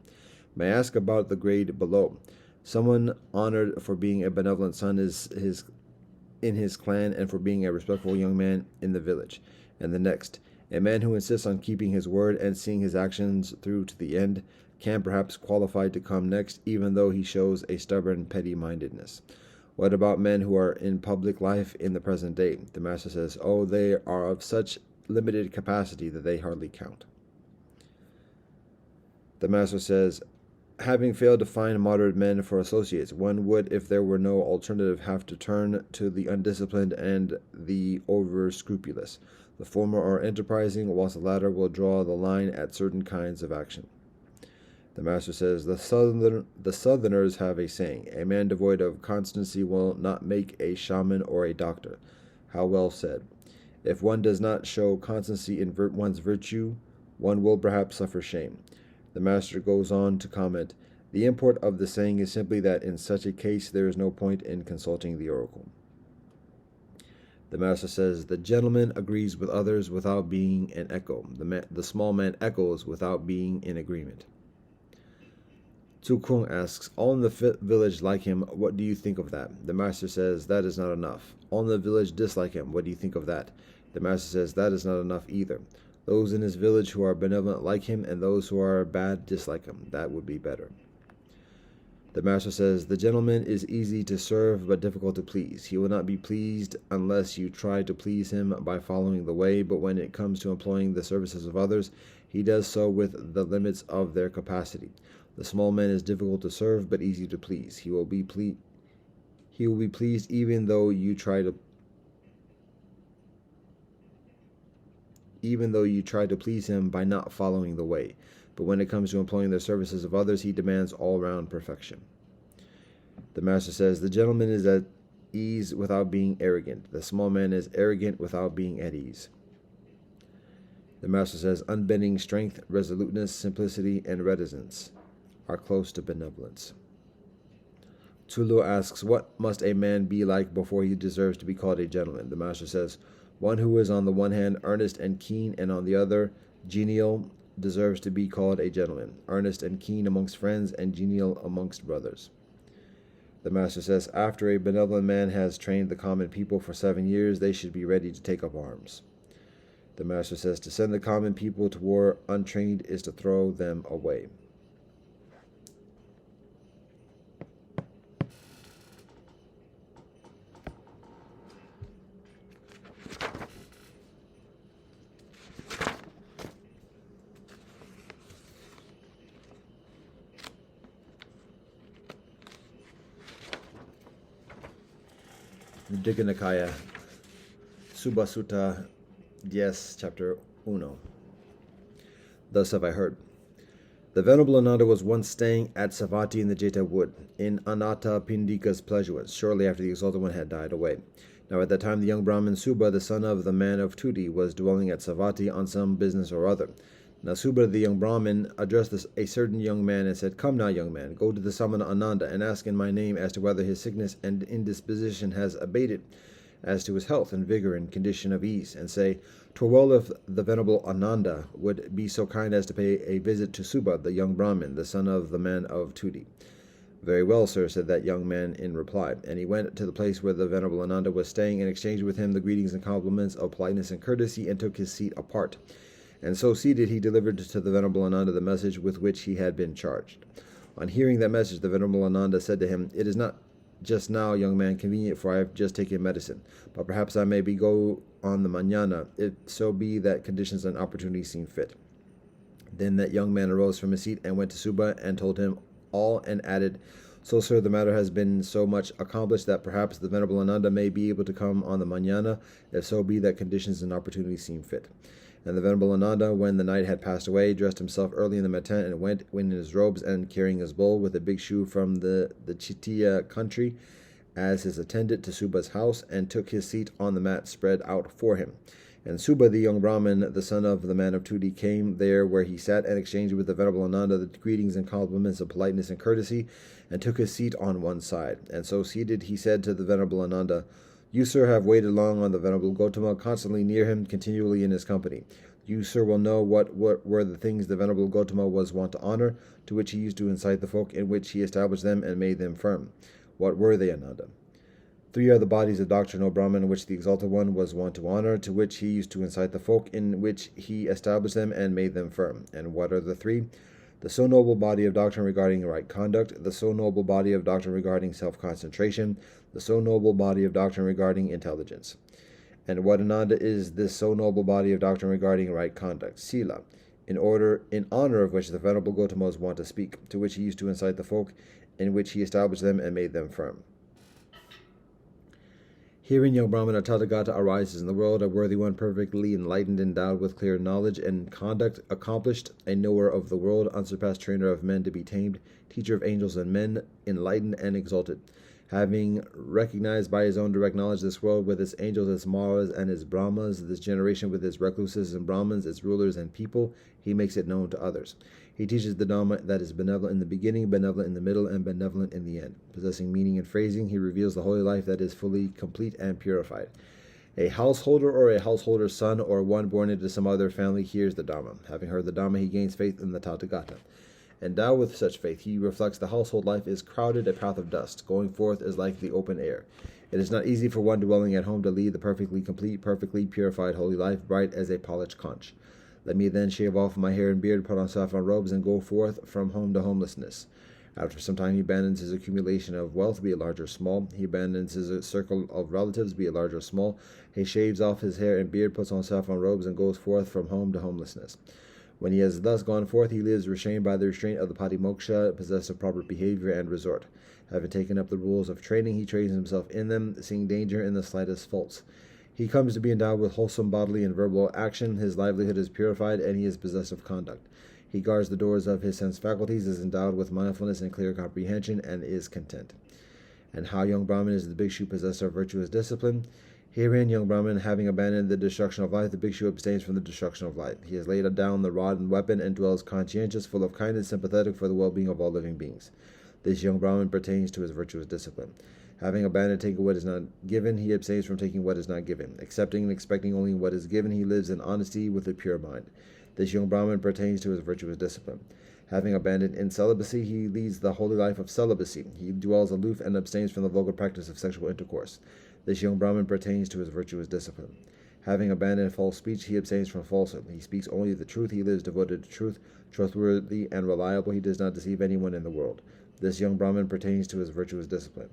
[SPEAKER 1] May I ask about the grade below? Someone honored for being a benevolent son in his clan and for being a respectful young man in the village. And the next, a man who insists on keeping his word and seeing his actions through to the end can perhaps qualify to come next, even though he shows a stubborn petty-mindedness. What about men who are in public life in the present day? The master says, oh, they are of such limited capacity that they hardly count. The master says, having failed to find moderate men for associates, one would, if there were no alternative, have to turn to the undisciplined and the over-scrupulous. The former are enterprising, whilst the latter will draw the line at certain kinds of action. The master says, the Southerners have a saying, a man devoid of constancy will not make a shaman or a doctor. How well said. If one does not show constancy in one's virtue, one will perhaps suffer shame. The master goes on to comment, the import of the saying is simply that in such a case there is no point in consulting the oracle. The master says, the gentleman agrees with others without being an echo. The small man echoes without being in agreement. Tu Kung asks, all in the village like him, what do you think of that? The master says, that is not enough. All in the village dislike him, what do you think of that? The master says, that is not enough either. Those in his village who are benevolent like him, and those who are bad dislike him. That would be better. The master says, the gentleman is easy to serve, but difficult to please. He will not be pleased unless you try to please him by following the way, but when it comes to employing the services of others, he does so with the limits of their capacity. The small man is difficult to serve, but easy to please. He will be pleased even though you try to please him by not following the way. But when it comes to employing the services of others, he demands all-round perfection. The master says, the gentleman is at ease without being arrogant. The small man is arrogant without being at ease. The master says, unbending strength, resoluteness, simplicity, and reticence are close to benevolence. Tulu asks, what must a man be like before he deserves to be called a gentleman? The master says, one who is on the one hand earnest and keen, and on the other genial, deserves to be called a gentleman, earnest and keen amongst friends, and genial amongst brothers. The master says, after a benevolent man has trained the common people for 7 years, they should be ready to take up arms. The master says, to send the common people to war untrained is to throw them away. Digha Nikaya, Subha Sutta 10, Chapter 1. Thus have I heard. The Venerable Ananda was once staying at Savatthi in the Jeta wood, in Anatta Pindika's pleasuance, shortly after the Exalted One had died away. Now at that time the young Brahmin Subha, the son of the man of Tudi, was dwelling at Savatthi on some business or other. Now Subha, the young Brahmin, addressed a certain young man and said, "Come now, young man, go to the Samana Ananda and ask in my name as to whether his sickness and indisposition has abated, as to his health and vigor and condition of ease, and say, 'Twere well if the Venerable Ananda would be so kind as to pay a visit to Subha, the young Brahmin, the son of the man of Tudi." "Very well, sir," said that young man in reply, and he went to the place where the Venerable Ananda was staying and exchanged with him the greetings and compliments of politeness and courtesy, and took his seat apart. And so seated, he delivered to the Venerable Ananda the message with which he had been charged. On hearing that message, the Venerable Ananda said to him, "It is not just now, young man, convenient, for I have just taken medicine, but perhaps I may go on the manana, if so be that conditions and opportunities seem fit." Then that young man arose from his seat and went to Subha and told him all, and added, "So, sir, the matter has been so much accomplished that perhaps the Venerable Ananda may be able to come on the manana, if so be that conditions and opportunities seem fit." And the Venerable Ananda, when the night had passed away, dressed himself early in the matin and went in his robes and carrying his bowl with a big shoe from the Chitiya country as his attendant to Subha's house, and took his seat on the mat spread out for him. And Subha, the young Brahmin, the son of the man of Tudi, came there where he sat and exchanged with the Venerable Ananda the greetings and compliments of politeness and courtesy, and took his seat on one side. And so seated, he said to the Venerable Ananda, "You, sir, have waited long on the Venerable Gautama, constantly near him, continually in his company. You, sir, will know what were the things the Venerable Gautama was wont to honor, to which he used to incite the folk, in which he established them and made them firm. What were they, Ananda?" "Three are the bodies of doctrine, O Brahman, which the Exalted One was wont to honor, to which he used to incite the folk, in which he established them and made them firm." "And what are the three?" "The so noble body of doctrine regarding right conduct, the so noble body of doctrine regarding self-concentration, the so noble body of doctrine regarding intelligence." "And what, Ananda, is this so noble body of doctrine regarding right conduct?" "Sila, in honor of which the Venerable Gautama was wont to speak, to which he used to incite the folk, in which he established them and made them firm." Herein, young Brahmana, Tathagata arises in the world, a worthy one, perfectly enlightened, endowed with clear knowledge and conduct, accomplished, a knower of the world, unsurpassed trainer of men to be tamed, teacher of angels and men, enlightened and exalted. Having recognized by his own direct knowledge this world with its angels, its maras, and its brahmas, this generation with its recluses and brahmins, its rulers and people, he makes it known to others. He teaches the Dhamma that is benevolent in the beginning, benevolent in the middle, and benevolent in the end. Possessing meaning and phrasing, he reveals the holy life that is fully complete and purified. A householder or a householder's son or one born into some other family hears the Dhamma. Having heard the Dhamma, he gains faith in the Tathagata. Endowed with such faith, he reflects the household life is crowded, a path of dust. Going forth is like the open air. It is not easy for one dwelling at home to lead the perfectly complete, perfectly purified holy life, bright as a polished conch. Let me then shave off my hair and beard, put on saffron robes, and go forth from home to homelessness. After some time, he abandons his accumulation of wealth, be it large or small. He abandons his circle of relatives, be it large or small. He shaves off his hair and beard, puts on saffron robes, and goes forth from home to homelessness. When he has thus gone forth, he lives restrained by the restraint of the patimoksha, possessed of proper behavior and resort. Having taken up the rules of training, he trains himself in them, seeing danger in the slightest faults. He comes to be endowed with wholesome bodily and verbal action. His livelihood is purified, and he is possessed of conduct. He guards the doors of his sense faculties, is endowed with mindfulness and clear comprehension, and is content. And how, young Brahman, is the bhikshu possessed of virtuous discipline? Herein, young Brahman, having abandoned the destruction of life, the bhikshu abstains from the destruction of life. He has laid down the rod and weapon, and dwells conscientious, full of kindness, sympathetic for the well-being of all living beings. This young Brahman pertains to his virtuous discipline. Having abandoned taking what is not given, he abstains from taking what is not given. Accepting and expecting only what is given, he lives in honesty with a pure mind. This young Brahman pertains to his virtuous discipline. Having abandoned incelibacy, he leads the holy life of celibacy. He dwells aloof and abstains from the vulgar practice of sexual intercourse. This young Brahman pertains to his virtuous discipline. Having abandoned false speech, he abstains from falsehood. He speaks only the truth. He lives devoted to truth, trustworthy and reliable. He does not deceive anyone in the world. This young Brahman pertains to his virtuous discipline.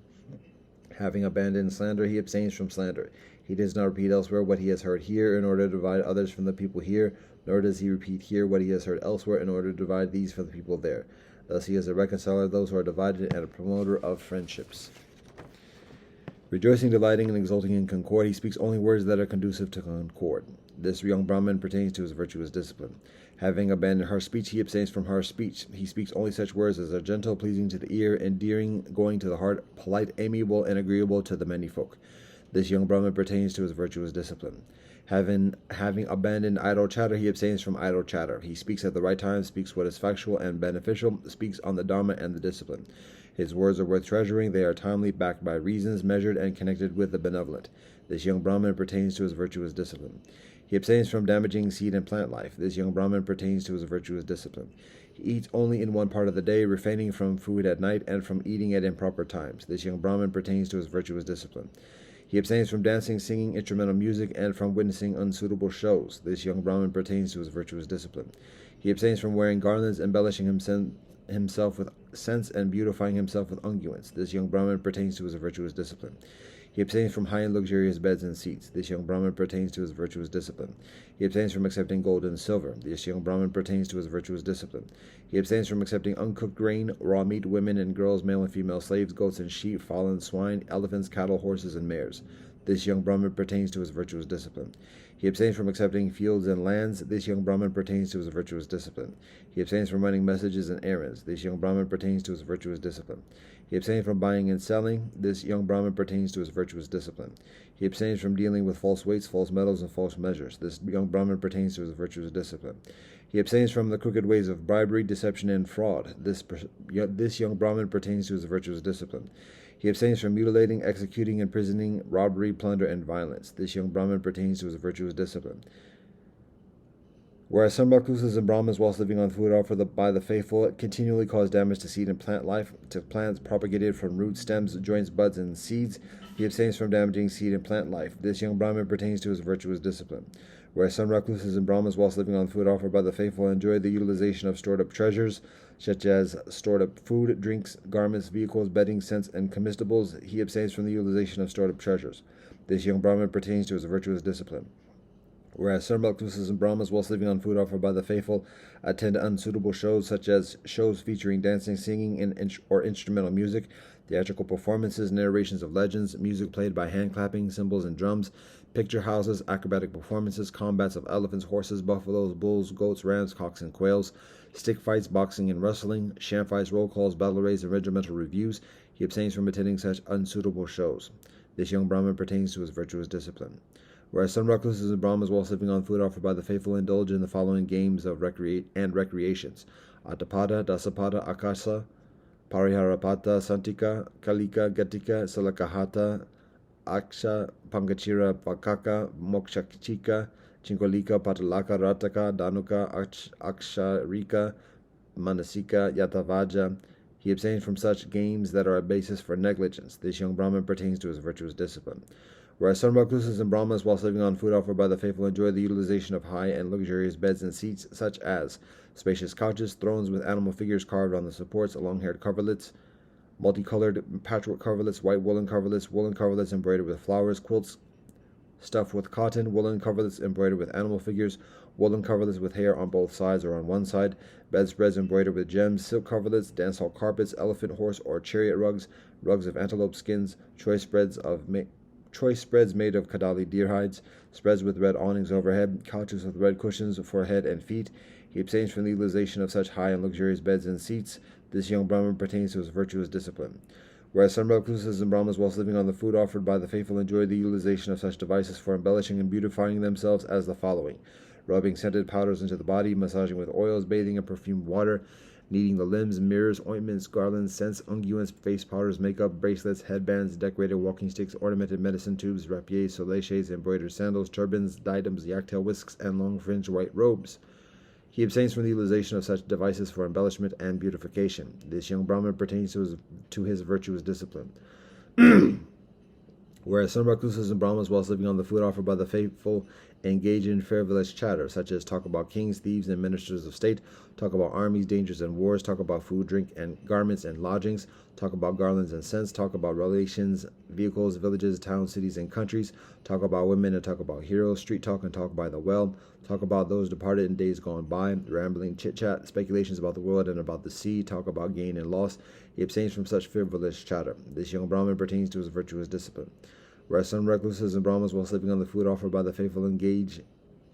[SPEAKER 1] Having abandoned slander, he abstains from slander. He does not repeat elsewhere what he has heard here in order to divide others from the people here, nor does he repeat here what he has heard elsewhere in order to divide these from the people there. Thus he is a reconciler of those who are divided and a promoter of friendships. Rejoicing, delighting, and exulting in concord, he speaks only words that are conducive to concord. This young Brahmin pertains to his virtuous discipline. Having abandoned harsh speech, he abstains from harsh speech. He speaks only such words as are gentle, pleasing to the ear, endearing, going to the heart, polite, amiable, and agreeable to the many folk. This young Brahmin pertains to his virtuous discipline. Having abandoned idle chatter, he abstains from idle chatter. He speaks at the right time, speaks what is factual and beneficial, speaks on the Dharma and the discipline. His words are worth treasuring. They are timely, backed by reasons, measured, and connected with the benevolent. This young Brahmin pertains to his virtuous discipline. He abstains from damaging seed and plant life. This young Brahmin pertains to his virtuous discipline. He eats only in one part of the day, refraining from food at night and from eating at improper times. This young Brahmin pertains to his virtuous discipline. He abstains from dancing, singing, instrumental music, and from witnessing unsuitable shows. This young Brahmin pertains to his virtuous discipline. He abstains from wearing garlands, embellishing himself with scents, and beautifying himself with unguents. This young Brahmin pertains to his virtuous discipline. He abstains from high and luxurious beds and seats. This young Brahmin pertains to his virtuous discipline. He abstains from accepting gold and silver. This young Brahmin pertains to his virtuous discipline. He abstains from accepting uncooked grain, raw meat, women and girls, male and female slaves, goats and sheep, fallen swine, elephants, cattle, horses, and mares. This young Brahmin pertains to his virtuous discipline. He abstains from accepting fields and lands. This young Brahmin pertains to his virtuous discipline. He abstains from running messages and errands. This young Brahmin pertains to his virtuous discipline. He abstains from buying and selling. This young Brahmin pertains to his virtuous discipline. He abstains from dealing with false weights, false metals, and false measures. This young Brahmin pertains to his virtuous discipline. He abstains from the crooked ways of bribery, deception, and fraud. This young Brahmin pertains to his virtuous discipline. He abstains from mutilating, executing, imprisoning, robbery, plunder, and violence. This young Brahmin pertains to his virtuous discipline. Whereas some recluses and Brahmins, whilst living on food offered by the faithful, continually cause damage to seed and plant life, to plants propagated from roots, stems, joints, buds, and seeds, he abstains from damaging seed and plant life. This young Brahmin pertains to his virtuous discipline. Whereas some recluses and Brahmins, whilst living on food offered by the faithful, enjoy the utilization of stored-up treasures, such as stored-up food, drinks, garments, vehicles, bedding, scents, and comestibles, he abstains from the utilization of stored-up treasures. This young Brahmin pertains to his virtuous discipline. Whereas some recluses and Brahmins, whilst living on food offered by the faithful, attend unsuitable shows, such as shows featuring dancing, singing, or instrumental music, theatrical performances, narrations of legends, music played by hand clapping, cymbals, and drums, picture houses, acrobatic performances, combats of elephants, horses, buffaloes, bulls, goats, rams, cocks, and quails, stick fights, boxing, and wrestling, sham fights, roll calls, battle raids, and regimental reviews. He abstains from attending such unsuitable shows. This young Brahmin pertains to his virtuous discipline. Whereas some recluses and Brahmins, whilst living on food offered by the faithful, indulge in the following games of recreations: Atapada, Dasapada, Akasa, Pariharapata, Santika, Kalika, Gatika, Salakahata, Aksha, Pangachira, Pakaka, Mokshachika, Chinkolika, Patalaka, Rataka, Danuka, Aksharika, Manasika, Yatavaja. He abstains from such games that are a basis for negligence. This young Brahmin pertains to his virtuous discipline. Whereas some recluses and Brahmins, whilst living on food offered by the faithful, enjoy the utilization of high and luxurious beds and seats, such as spacious couches, thrones with animal figures carved on the supports, long-haired coverlets, multicolored patchwork coverlets, white woolen coverlets embroidered with flowers, quilts stuffed with cotton, woolen coverlets embroidered with animal figures, woolen coverlets with hair on both sides or on one side, bedspreads embroidered with gems, silk coverlets, dancehall carpets, elephant, horse, or chariot rugs, rugs of antelope skins, choice spreads made of Kadali deer hides, spreads with red awnings overhead, couches with red cushions for head and feet. He abstains from the utilization of such high and luxurious beds and seats. This young Brahmin pertains to his virtuous discipline. Whereas some recluses and Brahmins, whilst living on the food offered by the faithful, enjoy the utilization of such devices for embellishing and beautifying themselves as the following: rubbing scented powders into the body, massaging with oils, bathing in perfumed water, kneading the limbs, mirrors, ointments, garlands, scents, unguents, face powders, makeup, bracelets, headbands, decorated walking sticks, ornamented medicine tubes, rapiers, soleches, embroidered sandals, turbans, diadems, yak-tail whisks, and long-fringed white robes. He abstains from the utilization of such devices for embellishment and beautification. This young Brahmin pertains to his virtuous discipline. Whereas some recluses and Brahmins, whilst living on the food offered by the faithful, engage in frivolous chatter, such as talk about kings, thieves, and ministers of state, talk about armies, dangers, and wars, talk about food, drink, and garments and lodgings, talk about garlands and scents, talk about relations, vehicles, villages, towns, cities, and countries, talk about women and talk about heroes, street talk and talk by the well, talk about those departed in days gone by, rambling chit-chat, speculations about the world and about the sea, talk about gain and loss. He abstains from such frivolous chatter. This young Brahmin pertains to his virtuous discipline. Whereas some recluses and Brahmins, while sleeping on the food offered by the faithful, engage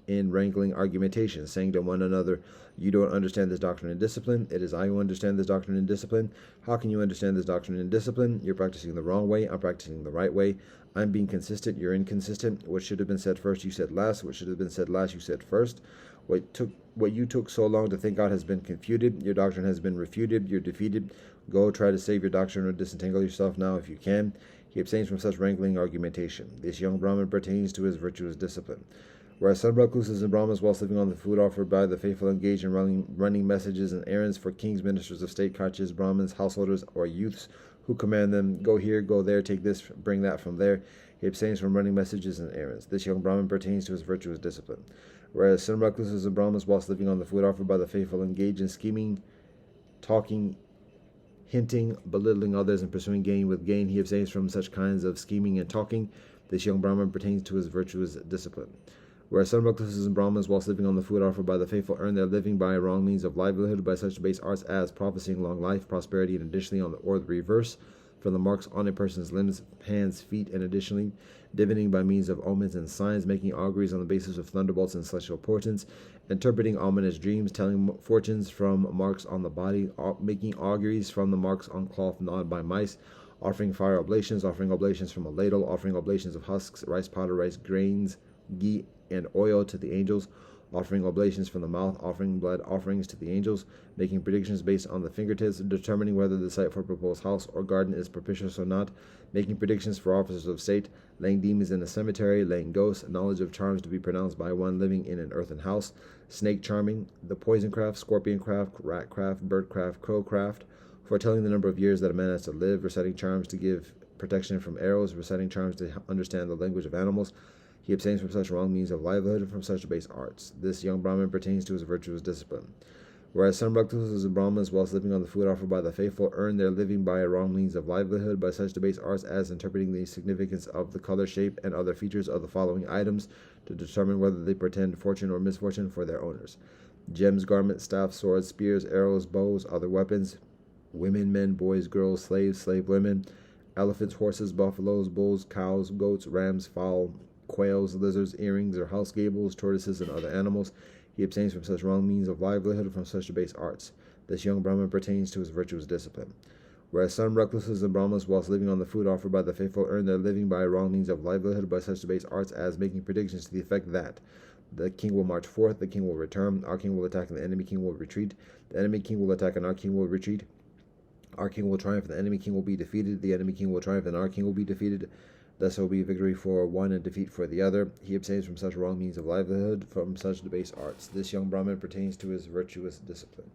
[SPEAKER 1] in wrangling argumentation, saying to one another, "You don't understand this doctrine and discipline. It is I who understand this doctrine and discipline. How can you understand this doctrine and discipline? You're practicing the wrong way. I'm practicing the right way. I'm being consistent. You're inconsistent. What should have been said first, you said last. What should have been said last, you said first. What you took so long to think out has been confuted. Your doctrine has been refuted. You're defeated. Go try to save your doctrine or disentangle yourself now if you can." He abstains from such wrangling argumentation. This young Brahmin pertains to his virtuous discipline. Whereas some recluses and Brahmins, while living on the food offered by the faithful, engage in running messages and errands for kings, ministers of state, Kachas, Brahmins, householders, or youths who command them, "Go here, go there, take this, bring that from there." He abstains from running messages and errands. This young Brahmin pertains to his virtuous discipline. Whereas some recluses and Brahmins, whilst living on the food offered by the faithful, engage in scheming, talking, hinting, belittling others, and pursuing gain with gain, he abstains from such kinds of scheming and talking. This young Brahmin pertains to his virtuous discipline. Whereas some recluses and Brahmins, whilst living on the food offered by the faithful, earn their living by wrong means of livelihood by such base arts as prophesying long life, prosperity, and additionally or the reverse, from the marks on a person's limbs, hands, feet, and additionally divining by means of omens and signs, making auguries on the basis of thunderbolts and celestial portents, interpreting ominous dreams, telling fortunes from marks on the body, making auguries from the marks on cloth gnawed by mice, offering fire oblations, offering oblations from a ladle, offering oblations of husks, rice powder, rice grains, ghee, and oil to the angels, offering oblations from the mouth, offering blood offerings to the angels, making predictions based on the fingertips, determining whether the site for a proposed house or garden is propitious or not, making predictions for officers of state, laying demons in a cemetery, laying ghosts, knowledge of charms to be pronounced by one living in an earthen house, snake charming, the poison craft, scorpion craft, rat craft, bird craft, crow craft, foretelling the number of years that a man has to live, reciting charms to give protection from arrows, reciting charms to understand the language of animals. He abstains from such wrong means of livelihood and from such base arts. This young Brahmin pertains to his virtuous discipline. Whereas some recluses and Brahmins, whilst living on the food offered by the faithful, earn their living by wrong means of livelihood by such debased arts as interpreting the significance of the color, shape, and other features of the following items to determine whether they portend fortune or misfortune for their owners: gems, garments, staffs, swords, spears, arrows, bows, other weapons, women, men, boys, girls, slaves, slave women, elephants, horses, buffaloes, bulls, cows, goats, rams, fowl, quails, lizards, earrings, or house gables, tortoises, and other animals. He abstains from such wrong means of livelihood and from such debased arts. This young Brahmin pertains to his virtuous discipline. Whereas some recluses and Brahmins, whilst living on the food offered by the faithful, earn their living by wrong means of livelihood by such debased arts as making predictions to the effect that the king will march forth, the king will return, our king will attack, and the enemy king will retreat. The enemy king will attack, and our king will retreat. Our king will triumph, and the enemy king will be defeated. The enemy king will triumph, and our king will be defeated. Thus will be victory for one and defeat for the other. He abstains from such wrong means of livelihood, from such debased arts. This young Brahmin pertains to his virtuous discipline.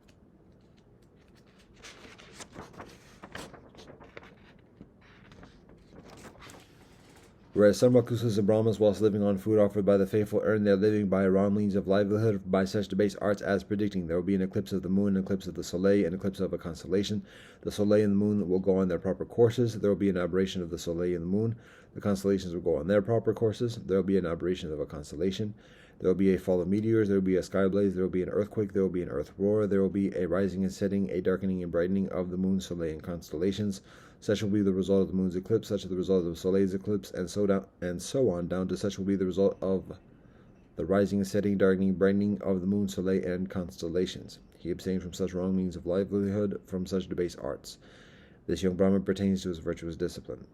[SPEAKER 1] Whereas some recluses and Brahmins, whilst living on food offered by the faithful, earn their living by wrong means of livelihood by such debased arts as predicting there will be an eclipse of the moon, an eclipse of the soleil, an eclipse of a constellation. The soleil and the moon will go on their proper courses. There will be an aberration of the soleil and the moon. The constellations will go on their proper courses. There will be an aberration of a constellation. There will be a fall of meteors. There will be a sky blaze. There will be an earthquake. There will be an earth roar. There will be a rising and setting, a darkening and brightening of the moon, soleil, and constellations. Such will be the result of the moon's eclipse, such is the result of the soleil's eclipse, and so on down to such will be the result of the rising and setting, darkening, brightening of the moon, soleil, and constellations. He abstains from such wrong means of livelihood, from such debased arts. This young Brahmin pertains to his virtuous discipline.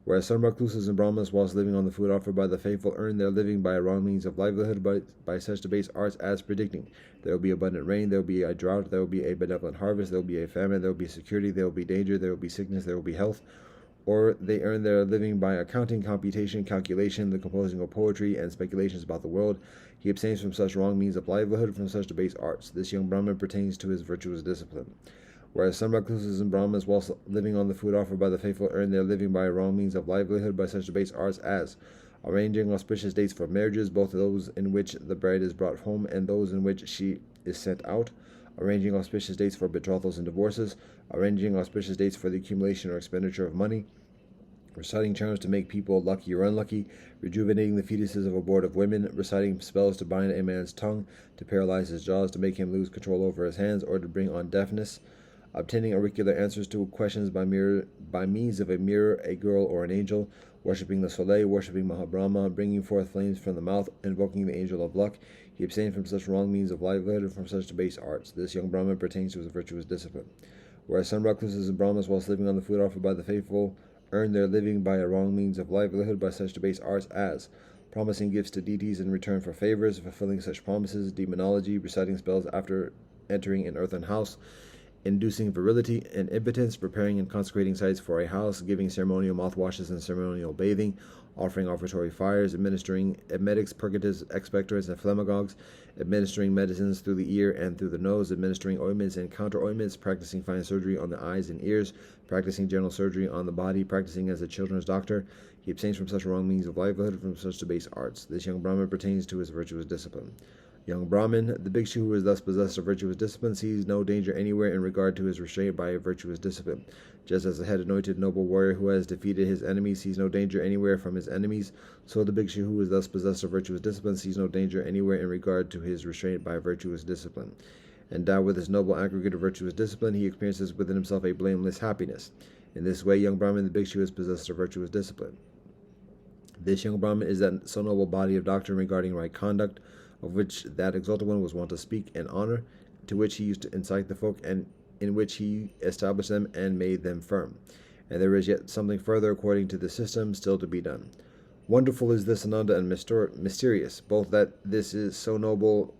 [SPEAKER 1] Whereas some recluses and Brahmins, whilst living on the food offered by the faithful, earn their living by wrong means of livelihood by such debased arts as predicting there will be abundant rain, there will be a drought, there will be a benevolent harvest, there will be a famine, there will be security, there will be danger, there will be sickness, there will be health. Or they earn their living by accounting, computation, calculation, the composing of poetry, and speculations about the world. He abstains from such wrong means of livelihood, from such debased arts. This young Brahmin pertains to his virtuous discipline. Whereas some recluses and Brahmins, whilst living on the food offered by the faithful, earn their living by wrong means of livelihood by such debased arts as arranging auspicious dates for marriages, both those in which the bride is brought home and those in which she is sent out, arranging auspicious dates for betrothals and divorces, arranging auspicious dates for the accumulation or expenditure of money, reciting charms to make people lucky or unlucky, rejuvenating the fetuses of abortive women, reciting spells to bind a man's tongue, to paralyze his jaws, to make him lose control over his hands, or to bring on deafness, obtaining auricular answers to questions by means of a mirror, a girl, or an angel, worshipping the Soleil, worshipping Mahabrahma, bringing forth flames from the mouth, invoking the angel of luck. He abstained from such wrong means of livelihood and from such base arts. This young Brahmin pertains to his virtuous discipline. Whereas some recluses and Brahmas, whilst living on the food offered by the faithful, earn their living by a wrong means of livelihood by such debased arts as promising gifts to deities in return for favors, fulfilling such promises, demonology, reciting spells after entering an earthen house, inducing virility and impotence, preparing and consecrating sites for a house, giving ceremonial mouthwashes and ceremonial bathing, offering offertory fires, administering emetics, purgatives, expectorants, and phlegmagogues, administering medicines through the ear and through the nose, administering ointments and counter-ointments, practicing fine surgery on the eyes and ears, practicing general surgery on the body, practicing as a children's doctor. He abstains from such wrong means of livelihood and from such debased arts. This young Brahmin pertains to his virtuous discipline. Young Brahmin, the bhikshu who is thus possessed of virtuous discipline, sees no danger anywhere in regard to his restraint by a virtuous discipline. Just as the head-anointed noble warrior who has defeated his enemies sees no danger anywhere from his enemies, so the bhikshu who is thus possessed of virtuous discipline sees no danger anywhere in regard to his restraint by virtuous discipline. Endowed with his noble aggregate of virtuous discipline, he experiences within himself a blameless happiness. In this way, young Brahmin, the bhikshu, is possessed of virtuous discipline. This young Brahmin is that so noble body of doctrine regarding right conduct, of which that exalted one was wont to speak and honor, to which he used to incite the folk, and in which he established them and made them firm. And there is yet something further according to the system still to be done. Wonderful is this Ananda and mysterious, both that this is so noble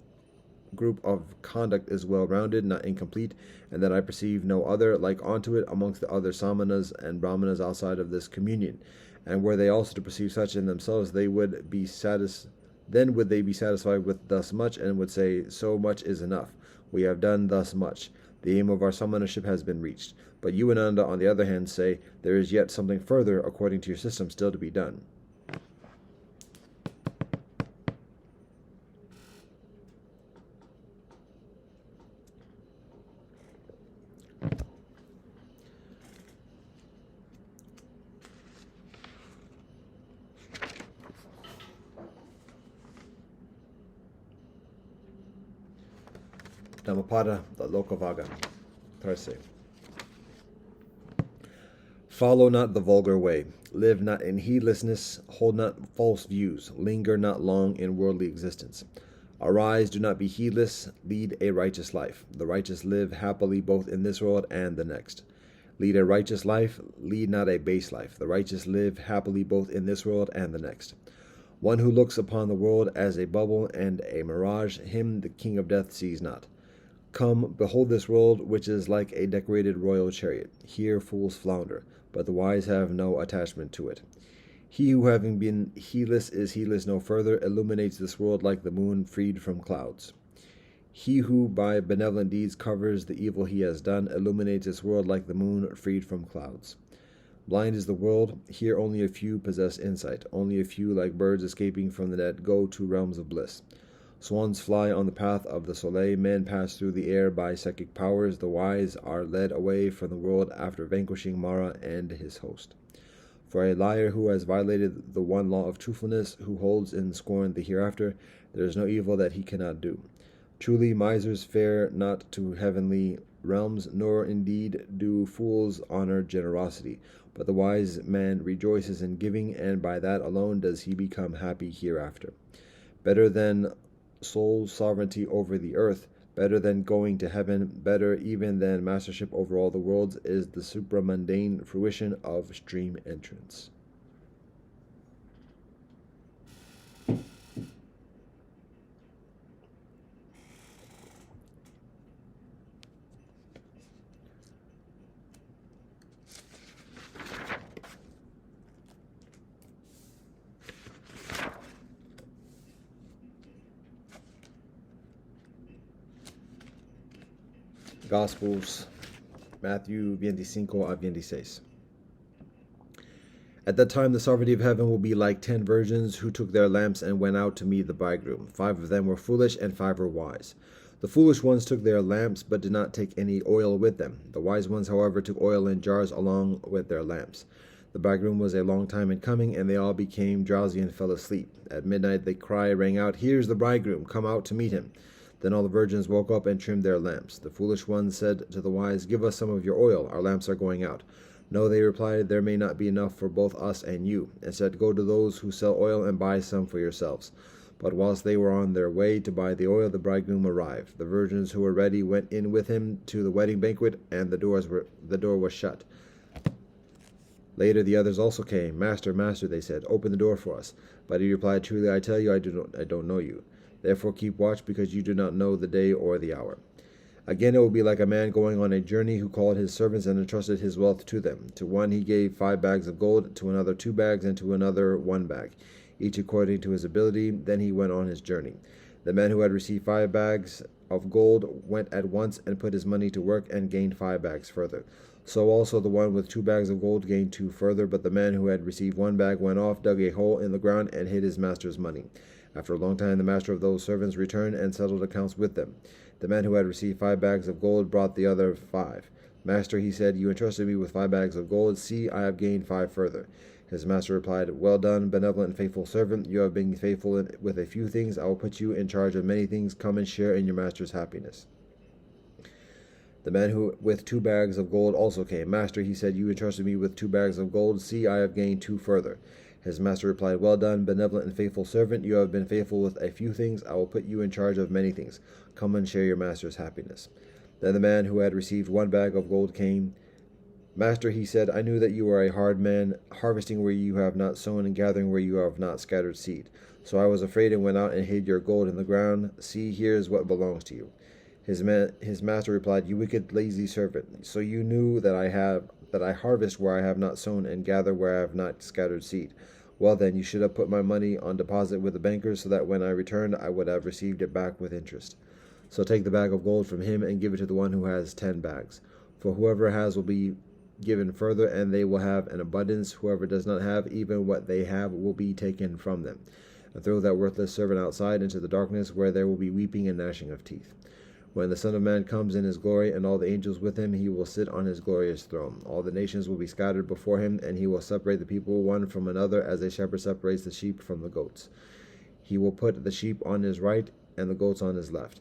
[SPEAKER 1] group of conduct is well-rounded, not incomplete, and that I perceive no other like unto it amongst the other samanas and brahmanas outside of this communion. And were they also to perceive such in themselves, they would be then would they be satisfied with thus much, and would say, so much is enough. We have done thus much. The aim of our samanaship has been reached. But you, Ananda, on the other hand, say, there is yet something further, according to your system, still to be done. Dhammapada, the Lokavaga. Tarse. Follow not the vulgar way. Live not in heedlessness. Hold not false views. Linger not long in worldly existence. Arise, do not be heedless. Lead a righteous life. The righteous live happily both in this world and the next. Lead a righteous life. Lead not a base life. The righteous live happily both in this world and the next. One who looks upon the world as a bubble and a mirage, him the king of death sees not. Come, behold this world, which is like a decorated royal chariot. Here fools flounder, but the wise have no attachment to it. He who, having been heedless, is heedless no further, illuminates this world like the moon freed from clouds. He who by benevolent deeds covers the evil he has done, illuminates this world like the moon freed from clouds. Blind is the world. Here only a few possess insight. Only a few, like birds escaping from the net, go to realms of bliss. Swans fly on the path of the Soleil. Men pass through the air by psychic powers. The wise are led away from the world after vanquishing Mara and his host. For a liar who has violated the one law of truthfulness, who holds in scorn the hereafter, there is no evil that he cannot do. Truly, misers fare not to heavenly realms, nor indeed do fools honor generosity. But the wise man rejoices in giving, and by that alone does he become happy hereafter. Better than sole sovereignty over the earth, better than going to heaven, better even than mastership over all the worlds, is the supramundane fruition of stream entrance. Gospels, Matthew 25 a 26. At that time the sovereignty of heaven will be like 10 virgins who took their lamps and went out to meet the bridegroom. 5 of them were foolish and 5 were wise. The foolish ones took their lamps, but did not take any oil with them. The wise ones, however, took oil in jars along with their lamps. The bridegroom was a long time in coming, and they all became drowsy and fell asleep. At midnight the cry rang out, "Here's the bridegroom, come out to meet him." Then all the virgins woke up and trimmed their lamps. The foolish ones said to the wise, "Give us some of your oil, our lamps are going out." "No," they replied, "there may not be enough for both us and you." Instead, go to those who sell oil and buy some for yourselves. But whilst they were on their way to buy the oil, the bridegroom arrived. The virgins who were ready went in with him to the wedding banquet, and the door was shut. Later the others also came. "Master, Master," they said, "open the door for us." But he replied, "Truly I tell you, I don't know you. Therefore keep watch, because you do not know the day or the hour." Again, it will be like a man going on a journey, who called his servants and entrusted his wealth to them. To one he gave 5 bags of gold, to another 2 bags, and to another 1 bag, each according to his ability. Then he went on his journey. The man who had received 5 bags of gold went at once and put his money to work and gained 5 bags further. So also the one with 2 bags of gold gained 2 further. But the man who had received 1 bag went off, dug a hole in the ground, and hid his master's money. After a long time the master of those servants returned and settled accounts with them. The man who had received 5 bags of gold brought the other 5. "Master," he said, "you entrusted me with 5 bags of gold. See, I have gained 5 further." His master replied, "Well done, benevolent and faithful servant. You have been faithful with a few things. I will put you in charge of many things. Come and share in your master's happiness." The man who with 2 bags of gold also came. "Master," he said, "you entrusted me with 2 bags of gold. See, I have gained 2 further." His master replied, "Well done, benevolent and faithful servant. You have been faithful with a few things. I will put you in charge of many things. Come and share your master's happiness." Then the man who had received 1 bag of gold came. "Master," he said, "I knew that you are a hard man, harvesting where you have not sown and gathering where you have not scattered seed. So I was afraid and went out and hid your gold in the ground. See, here is what belongs to you." His master replied, "You wicked, lazy servant. So you knew that I harvest where I have not sown and gather where I have not scattered seed. Well then, you should have put my money on deposit with the bankers, so that when I returned I would have received it back with interest. So take the bag of gold from him and give it to the one who has 10 bags. For whoever has will be given further, and they will have an abundance. Whoever does not have, even what they have will be taken from them. And throw that worthless servant outside into the darkness, where there will be weeping and gnashing of teeth. When the Son of Man comes in his glory, and all the angels with him, he will sit on his glorious throne. All the nations will be scattered before him, and he will separate the people one from another, as a shepherd separates the sheep from the goats. He will put the sheep on his right, and the goats on his left.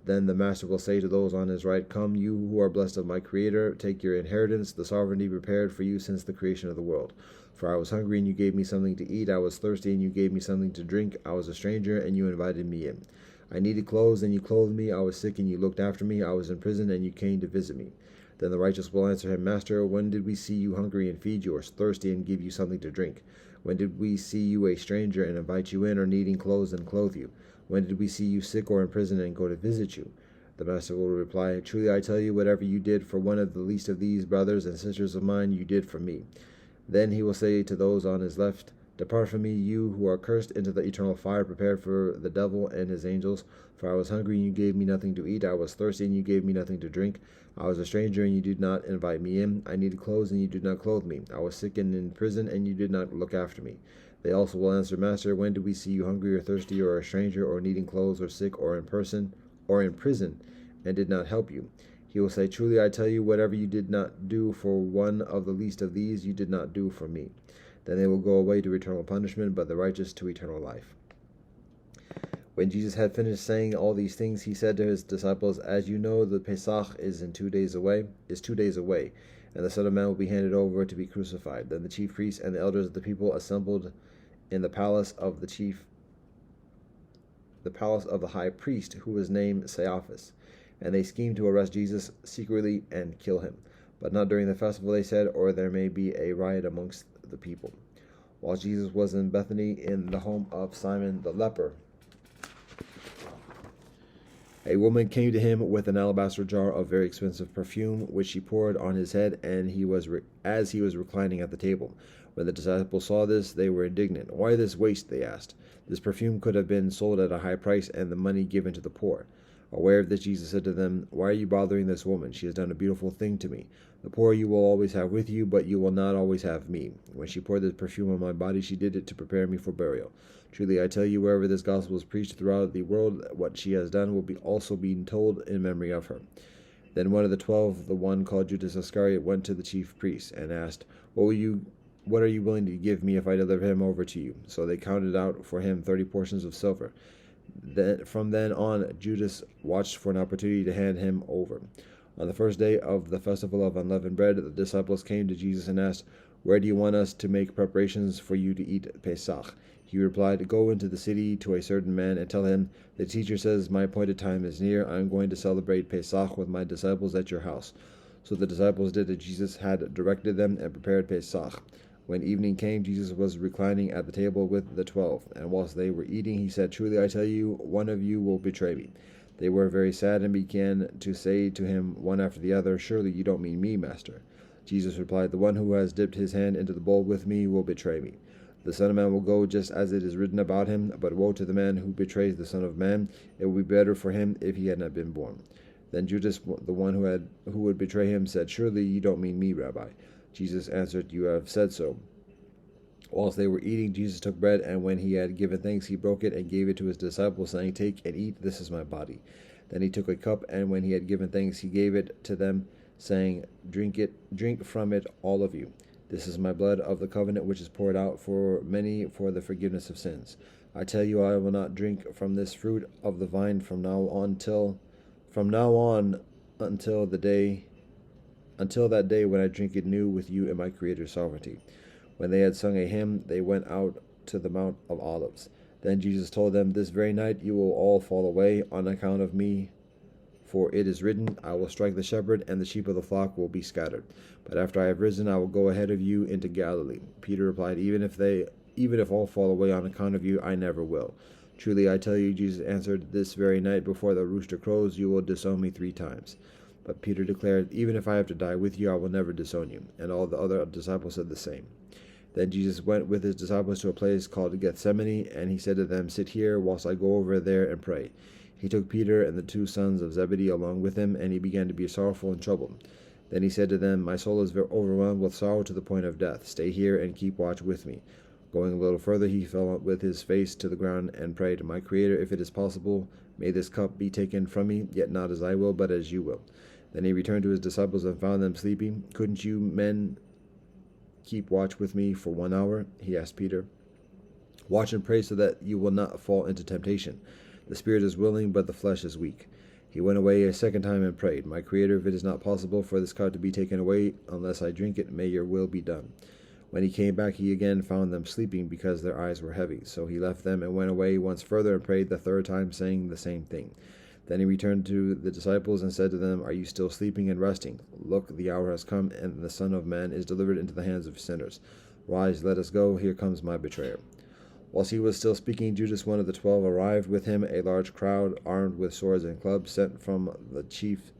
[SPEAKER 1] Then the master will say to those on his right, "Come, you who are blessed of my Creator, take your inheritance, the sovereignty prepared for you since the creation of the world. For I was hungry, and you gave me something to eat. I was thirsty, and you gave me something to drink. I was a stranger, and you invited me in. I needed clothes, and you clothed me. I was sick, and you looked after me. I was in prison, and you came to visit me." Then the righteous will answer him, "Master, when did we see you hungry and feed you, or thirsty and give you something to drink? When did we see you a stranger and invite you in, or needing clothes and clothe you? When did we see you sick or in prison and go to visit you?" The master will reply, "Truly I tell you, whatever you did for one of the least of these brothers and sisters of mine, you did for me." Then he will say to those on his left, "Depart from me, you who are cursed, into the eternal fire prepared for the devil and his angels. For I was hungry, and you gave me nothing to eat. I was thirsty, and you gave me nothing to drink. I was a stranger, and you did not invite me in. I needed clothes, and you did not clothe me. I was sick and in prison, and you did not look after me." They also will answer, "Master, when did we see you hungry or thirsty or a stranger or needing clothes or sick or in prison, and did not help you?" He will say, "Truly I tell you, whatever you did not do for one of the least of these, you did not do for me." Then they will go away to eternal punishment, but the righteous to eternal life. When Jesus had finished saying all these things, he said to his disciples, "As you know, the Pesach is 2 days away, and the Son of Man will be handed over to be crucified." Then the chief priests and the elders of the people assembled in the palace of the high priest, who was named Caiaphas, and they schemed to arrest Jesus secretly and kill him. But not during the festival, they said, or there may be a riot amongst the people. While Jesus was in Bethany, in the home of Simon the leper, a woman came to him with an alabaster jar of very expensive perfume, which she poured on his head, and as he was reclining at the table. When the disciples saw this, they were indignant. "Why this waste?" they asked. "This perfume could have been sold at a high price and the money given to the poor." Aware of this, Jesus said to them, "Why are you bothering this woman? She has done a beautiful thing to me. The poor you will always have with you, but you will not always have me. When she poured this perfume on my body, she did it to prepare me for burial. Truly, I tell you, wherever this gospel is preached throughout the world, what she has done will be also being told in memory of her." Then one of the 12, the one called Judas Iscariot, went to the chief priests and asked, What are you willing to give me if I deliver him over to you?" So they counted out for him 30 portions of silver. From then on, Judas watched for an opportunity to hand him over. On the first day of the festival of unleavened bread, the disciples came to Jesus and asked, "Where do you want us to make preparations for you to eat Pesach?" He replied, "Go into the city to a certain man and tell him, 'The teacher says, my appointed time is near. I am going to celebrate Pesach with my disciples at your house.'" So the disciples did as Jesus had directed them and prepared Pesach. When evening came, Jesus was reclining at the table with the 12, and whilst they were eating, he said, "Truly I tell you, one of you will betray me." They were very sad and began to say to him one after the other, "Surely you don't mean me, Master." Jesus replied, "The one who has dipped his hand into the bowl with me will betray me. The Son of Man will go just as it is written about him, but woe to the man who betrays the Son of Man. It would be better for him if he had not been born." Then Judas, the one who would betray him, said, "Surely you don't mean me, Rabbi." Jesus answered, "You have said so." Whilst they were eating, Jesus took bread, and when he had given thanks, he broke it and gave it to his disciples, saying, "Take and eat, this is my body." Then he took a cup, and when he had given thanks, he gave it to them, saying, drink from it, all of you. This is my blood of the covenant, which is poured out for many for the forgiveness of sins. I tell you, I will not drink from this fruit of the vine from now on until that day when I drink it new with you in my Creator's sovereignty." When they had sung a hymn, they went out to the Mount of Olives. Then Jesus told them, "This very night you will all fall away on account of me. For it is written, I will strike the shepherd, and the sheep of the flock will be scattered. But after I have risen, I will go ahead of you into Galilee." Peter replied, Even if all fall away on account of you, I never will." "Truly I tell you," Jesus answered, "this very night before the rooster crows, you will disown me 3 times. But Peter declared, "Even if I have to die with you, I will never disown you." And all the other disciples said the same. Then Jesus went with his disciples to a place called Gethsemane, and he said to them, "Sit here whilst I go over there and pray." He took Peter and the 2 sons of Zebedee along with him, and he began to be sorrowful and troubled. Then he said to them, "My soul is overwhelmed with sorrow to the point of death. Stay here and keep watch with me." Going a little further, he fell with his face to the ground and prayed, "My Creator, if it is possible, may this cup be taken from me, yet not as I will, but as you will." Then he returned to his disciples and found them sleeping. "Couldn't you men keep watch with me for 1 hour?" he asked Peter. "Watch and pray so that you will not fall into temptation. The spirit is willing, but the flesh is weak." He went away a second time and prayed, "My Creator, if it is not possible for this cup to be taken away unless I drink it, may your will be done." When he came back, he again found them sleeping because their eyes were heavy. So he left them and went away once further and prayed the 3rd time, saying the same thing. Then he returned to the disciples and said to them, "Are you still sleeping and resting? Look, the hour has come, and the Son of Man is delivered into the hands of sinners. Rise, let us go. Here comes my betrayer." Whilst he was still speaking, Judas, one of the 12, arrived. With him a large crowd armed with swords and clubs sent from the chief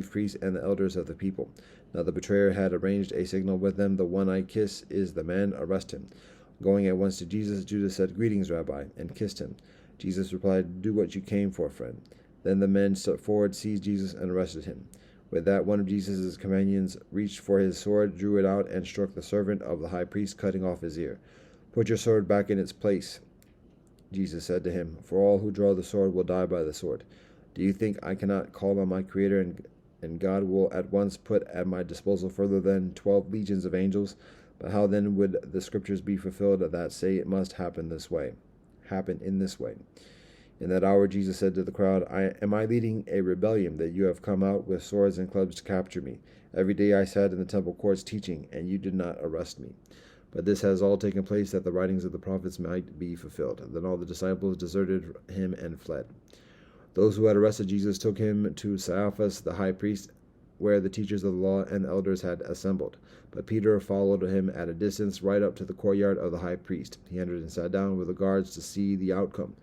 [SPEAKER 1] priests and the elders of the people. Now the betrayer had arranged a signal with them. "The one I kiss is the man. Arrest him." Going at once to Jesus, Judas said, "Greetings, Rabbi," and kissed him. Jesus replied, "Do what you came for, friend." Then the men stepped forward, seized Jesus, and arrested him. With that, one of Jesus' companions reached for his sword, drew it out, and struck the servant of the high priest, cutting off his ear. "Put your sword back in its place," Jesus said to him, "for all who draw the sword will die by the sword. Do you think I cannot call on my Creator, and God will at once put at my disposal further than 12 legions of angels? But how then would the scriptures be fulfilled that say it must happen in this way? In that hour Jesus said to the crowd, Am I leading a rebellion that you have come out with swords and clubs to capture me? Every day I sat in the temple courts teaching, and you did not arrest me. But this has all taken place that the writings of the prophets might be fulfilled." Then all the disciples deserted him and fled. Those who had arrested Jesus took him to Caiaphas the high priest, where the teachers of the law and elders had assembled. But Peter followed him at a distance, right up to the courtyard of the high priest. He entered and sat down with the guards to see the outcome.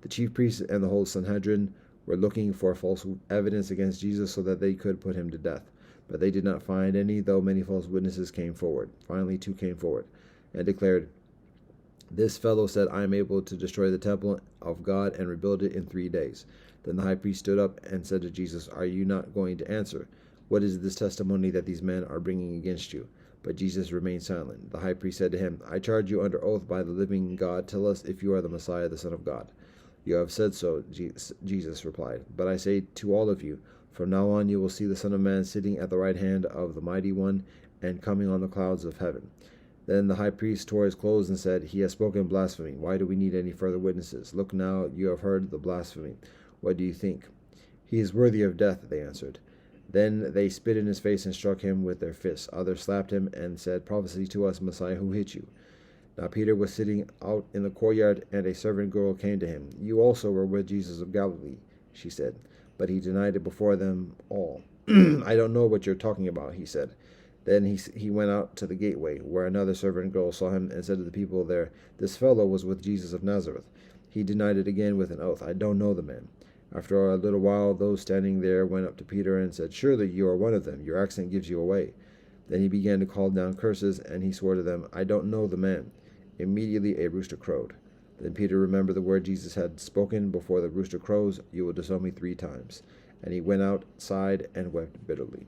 [SPEAKER 1] The chief priests and the whole Sanhedrin were looking for false evidence against Jesus so that they could put him to death. But they did not find any, though many false witnesses came forward. Finally 2 came forward and declared, This fellow said, I am able to destroy the temple of God and rebuild it in 3 days. Then the high priest stood up and said to Jesus, Are you not going to answer? What is this testimony that these men are bringing against you? But Jesus remained silent. The high priest said to him, I charge you under oath by the living God, tell us if you are the Messiah, the Son of God. You have said so, Jesus replied. But I say to all of you, from now on you will see the Son of Man sitting at the right hand of the Mighty One and coming on the clouds of heaven. Then the high priest tore his clothes and said, He has spoken blasphemy. Why do we need any further witnesses? Look now, you have heard the blasphemy. What do you think? He is worthy of death, they answered. Then they spit in his face and struck him with their fists. Others slapped him and said, Prophesy to us, Messiah, who hit you? Now Peter was sitting out in the courtyard, and a servant girl came to him. You also were with Jesus of Galilee, she said. But he denied it before them all. I don't know what you're talking about, he said. Then he went out to the gateway, where another servant girl saw him and said to the people there, This fellow was with Jesus of Nazareth. He denied it again with an oath. I don't know the man. After a little while, those standing there went up to Peter and said, Surely you are one of them. Your accent gives you away. Then he began to call down curses, and he swore to them, I don't know the man. Immediately a rooster crowed. Then Peter remembered the word Jesus had spoken, Before the rooster crows, you will disown me 3 times. And he went outside and wept bitterly.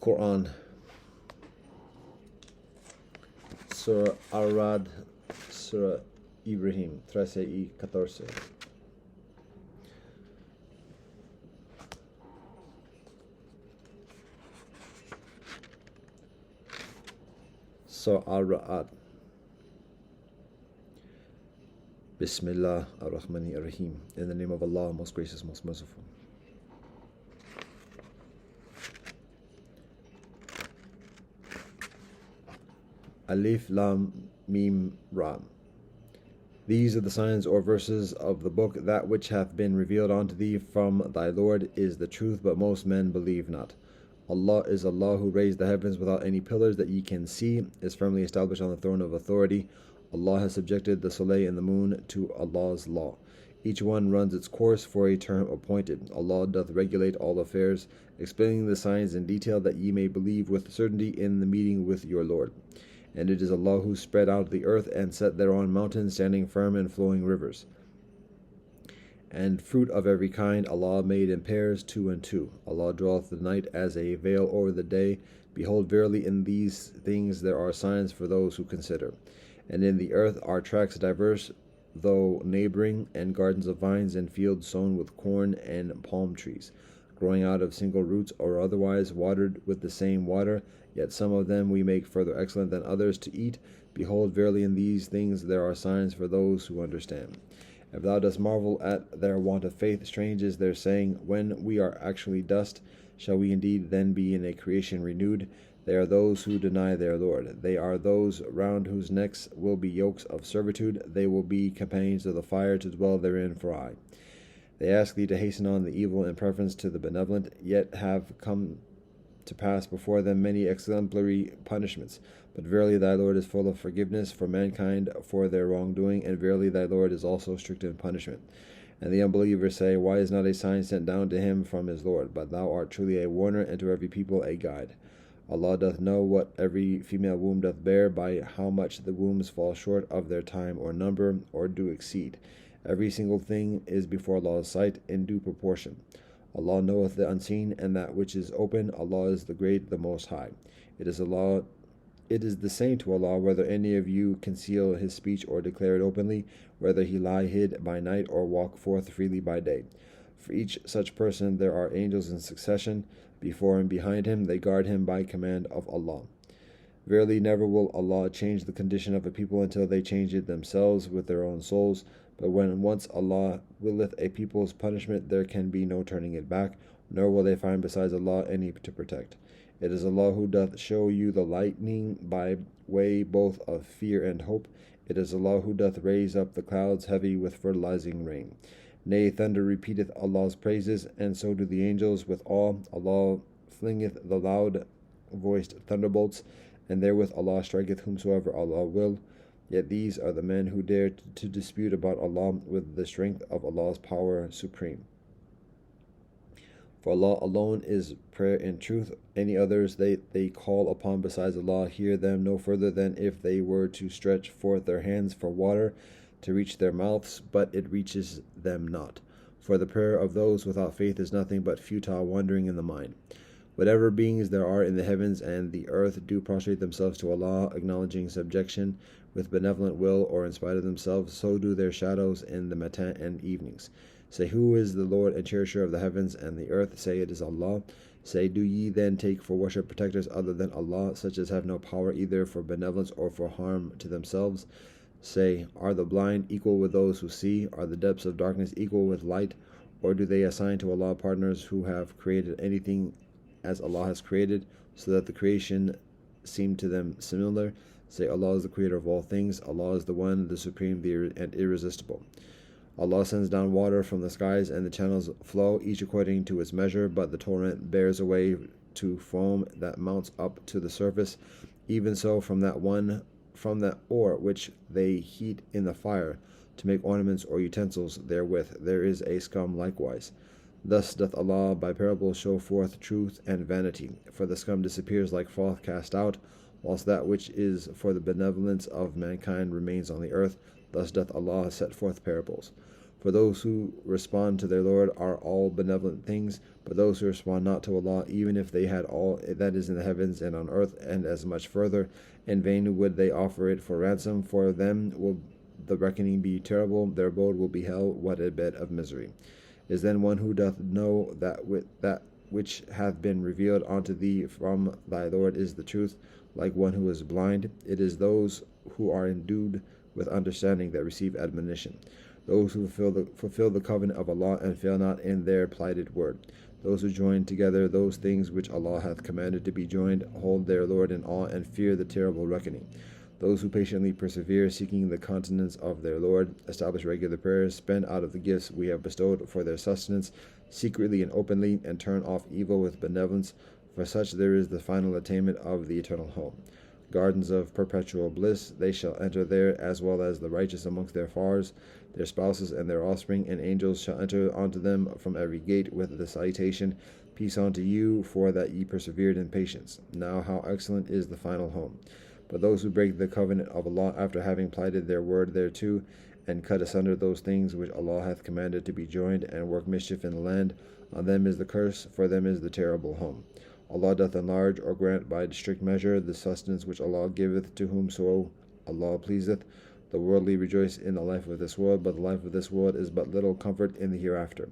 [SPEAKER 1] Quran, Surah Ar-Rad, Surah Ibrahim, 13 y 14. Surah Ar-Ra'd. Bismillah ar-Rahman ar-Rahim. In the name of Allah, most gracious, most merciful. Alif Lam Mim Ra. These are the signs or verses of the book. That which hath been revealed unto thee from thy Lord is the truth, but most men believe not. Allah is Allah who raised the heavens without any pillars that ye can see, is firmly established on the throne of authority. Allah has subjected the soleil and the moon to Allah's law. Each one runs its course for a term appointed. Allah doth regulate all affairs, explaining the signs in detail that ye may believe with certainty in the meeting with your Lord. And it is Allah who spread out the earth and set thereon mountains standing firm and flowing rivers. And fruit of every kind Allah made in pairs 2 and 2. Allah draweth the night as a veil over the day. Behold, verily in these things there are signs for those who consider. And in the earth are tracts diverse, though neighboring, and gardens of vines and fields sown with corn and palm trees, growing out of single roots or otherwise watered with the same water. Yet some of them we make further excellent than others to eat. Behold, verily in these things there are signs for those who understand. If thou dost marvel at their want of faith, strange is their saying, When we are actually dust, shall we indeed then be in a creation renewed? They are those who deny their Lord. They are those round whose necks will be yokes of servitude. They will be companions of the fire to dwell therein for aye. They ask thee to hasten on the evil in preference to the benevolent, yet have come to pass before them many exemplary punishments. But verily thy Lord is full of forgiveness for mankind for their wrongdoing, and verily thy Lord is also strict in punishment. And the unbelievers say, Why is not a sign sent down to him from his Lord? But thou art truly a warner, and to every people a guide. Allah doth know what every female womb doth bear, by how much the wombs fall short of their time or number, or do exceed. Every single thing is before Allah's sight in due proportion. Allah knoweth the unseen, and that which is open. Allah is the great, the most high. It is the same to Allah whether any of you conceal his speech or declare it openly, whether he lie hid by night or walk forth freely by day. For each such person there are angels in succession, before and behind him. They guard him by command of Allah. Verily never will Allah change the condition of a people until they change it themselves with their own souls. But when once Allah willeth a people's punishment, there can be no turning it back, nor will they find besides Allah any to protect. It is Allah who doth show you the lightning by way both of fear and hope. It is Allah who doth raise up the clouds heavy with fertilizing rain. Nay, thunder repeateth Allah's praises, and so do the angels with awe. Allah flingeth the loud-voiced thunderbolts, and therewith Allah striketh whomsoever Allah will. Yet these are the men who dare to dispute about Allah with the strength of Allah's power supreme. For Allah alone is prayer in truth. Any others they call upon besides Allah hear them no further than if they were to stretch forth their hands for water to reach their mouths, but it reaches them not. For the prayer of those without faith is nothing but futile wandering in the mind. Whatever beings there are in the heavens and the earth do prostrate themselves to Allah, acknowledging subjection with benevolent will or in spite of themselves, so do their shadows in the matin and evenings. Say, who is the Lord and cherisher of the heavens and the earth? Say, it is Allah. Say, do ye then take for worship protectors other than Allah, such as have no power either for benevolence or for harm to themselves? Say, are the blind equal with those who see? Are the depths of darkness equal with light? Or do they assign to Allah partners who have created anything as Allah has created, so that the creation seem to them similar? Say, Allah is the creator of all things. Allah is the one, the supreme, and irresistible. Allah sends down water from the skies, and the channels flow, each according to its measure, but the torrent bears away to foam that mounts up to the surface. Even so, from that ore which they heat in the fire, to make ornaments or utensils therewith, there is a scum likewise. Thus doth Allah by parables show forth truth and vanity, for the scum disappears like froth cast out, whilst that which is for the benevolence of mankind remains on the earth. Thus doth Allah set forth parables. For those who respond to their Lord are all benevolent things, but those who respond not to Allah, even if they had all that is in the heavens and on earth, and as much further, in vain would they offer it for ransom. For them will the reckoning be terrible, their abode will be hell, what a bed of misery. Is then one who doth know that which hath been revealed unto thee from thy Lord is the truth, like one who is blind? It is those who are endued with understanding that receive admonition, those who fulfill the covenant of Allah and fail not in their plighted word, those who join together those things which Allah hath commanded to be joined, hold their Lord in awe and fear the terrible reckoning. Those who patiently persevere, seeking the countenance of their Lord, establish regular prayers, spend out of the gifts we have bestowed for their sustenance, secretly and openly, and turn off evil with benevolence. For such there is the final attainment of the eternal home. Gardens of perpetual bliss, they shall enter there, as well as the righteous amongst their fathers, their spouses and their offspring, and angels shall enter unto them from every gate with the salutation, Peace unto you, for that ye persevered in patience. Now how excellent is the final home. But those who break the covenant of Allah after having plighted their word thereto, and cut asunder those things which Allah hath commanded to be joined, and work mischief in the land, on them is the curse, for them is the terrible home. Allah doth enlarge or grant by strict measure the sustenance which Allah giveth to whomso Allah pleaseth. The worldly rejoice in the life of this world, but the life of this world is but little comfort in the hereafter.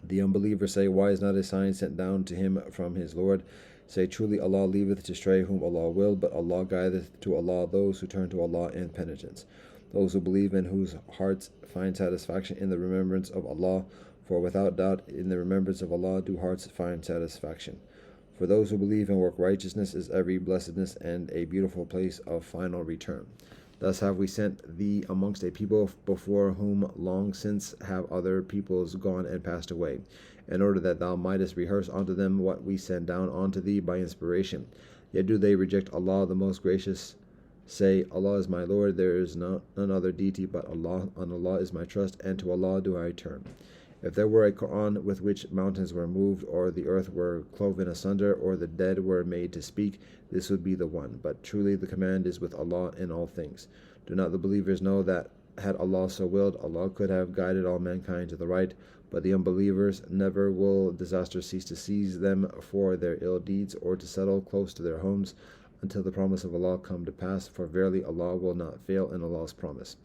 [SPEAKER 1] The unbelievers say, why is not a sign sent down to him from his Lord? Say, truly Allah leaveth to stray whom Allah will, but Allah guideth to Allah those who turn to Allah in penitence, those who believe and whose hearts find satisfaction in the remembrance of Allah. For without doubt in the remembrance of Allah do hearts find satisfaction. For those who believe and work righteousness is every blessedness and a beautiful place of final return. Thus have we sent thee amongst a people before whom long since have other peoples gone and passed away, in order that thou mightest rehearse unto them what we send down unto thee by inspiration. Yet do they reject Allah the most gracious. Say, Allah is my Lord, there is none other deity but Allah. On Allah is my trust, and to Allah do I turn. If there were a Quran with which mountains were moved, or the earth were cloven asunder, or the dead were made to speak, this would be the one. But truly the command is with Allah in all things. Do not the believers know that had Allah so willed, Allah could have guided all mankind to the right? But the unbelievers, never will disaster cease to seize them for their ill deeds, or to settle close to their homes, until the promise of Allah come to pass. For verily Allah will not fail in Allah's promise.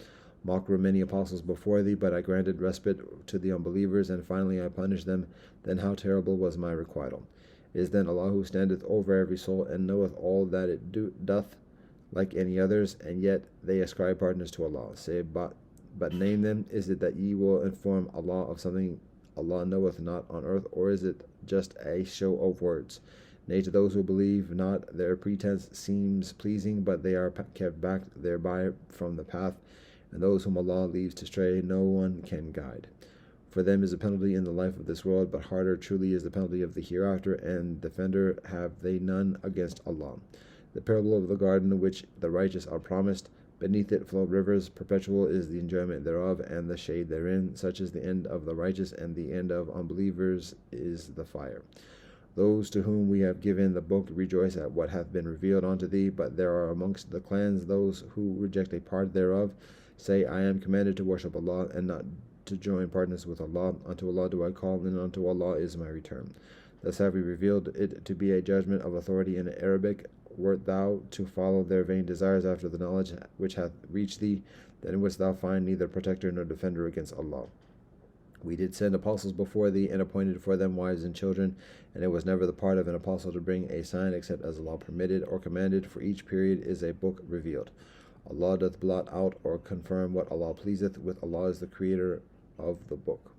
[SPEAKER 1] Mocked were many apostles before thee, but I granted respite to the unbelievers, and finally I punished them. Then how terrible was my requital. It is then Allah who standeth over every soul, and knoweth all that it doth, like any others, and yet they ascribe partners to Allah. Say, but name them. Is it that ye will inform Allah of something Allah knoweth not on earth, or is it just a show of words? Nay, to those who believe not, their pretense seems pleasing, but they are kept back thereby from the path, and those whom Allah leaves to stray no one can guide. For them is a penalty in the life of this world, but harder truly is the penalty of the hereafter, and defender have they none against Allah. The parable of the garden in which the righteous are promised. Beneath it flow rivers, perpetual is the enjoyment thereof, and the shade therein. Such is the end of the righteous, and the end of unbelievers is the fire. Those to whom we have given the book rejoice at what hath been revealed unto thee, but there are amongst the clans those who reject a part thereof. Say, I am commanded to worship Allah, and not to join partners with Allah. Unto Allah do I call, and unto Allah is my return. Thus have we revealed it to be a judgment of authority in Arabic. Wert thou to follow their vain desires after the knowledge which hath reached thee, then wouldst thou find neither protector nor defender against Allah. We did send apostles before thee, and appointed for them wives and children, and it was never the part of an apostle to bring a sign except as Allah permitted or commanded. For each period is a book revealed. Allah doth blot out or confirm what Allah pleaseth. With Allah is the creator of the book.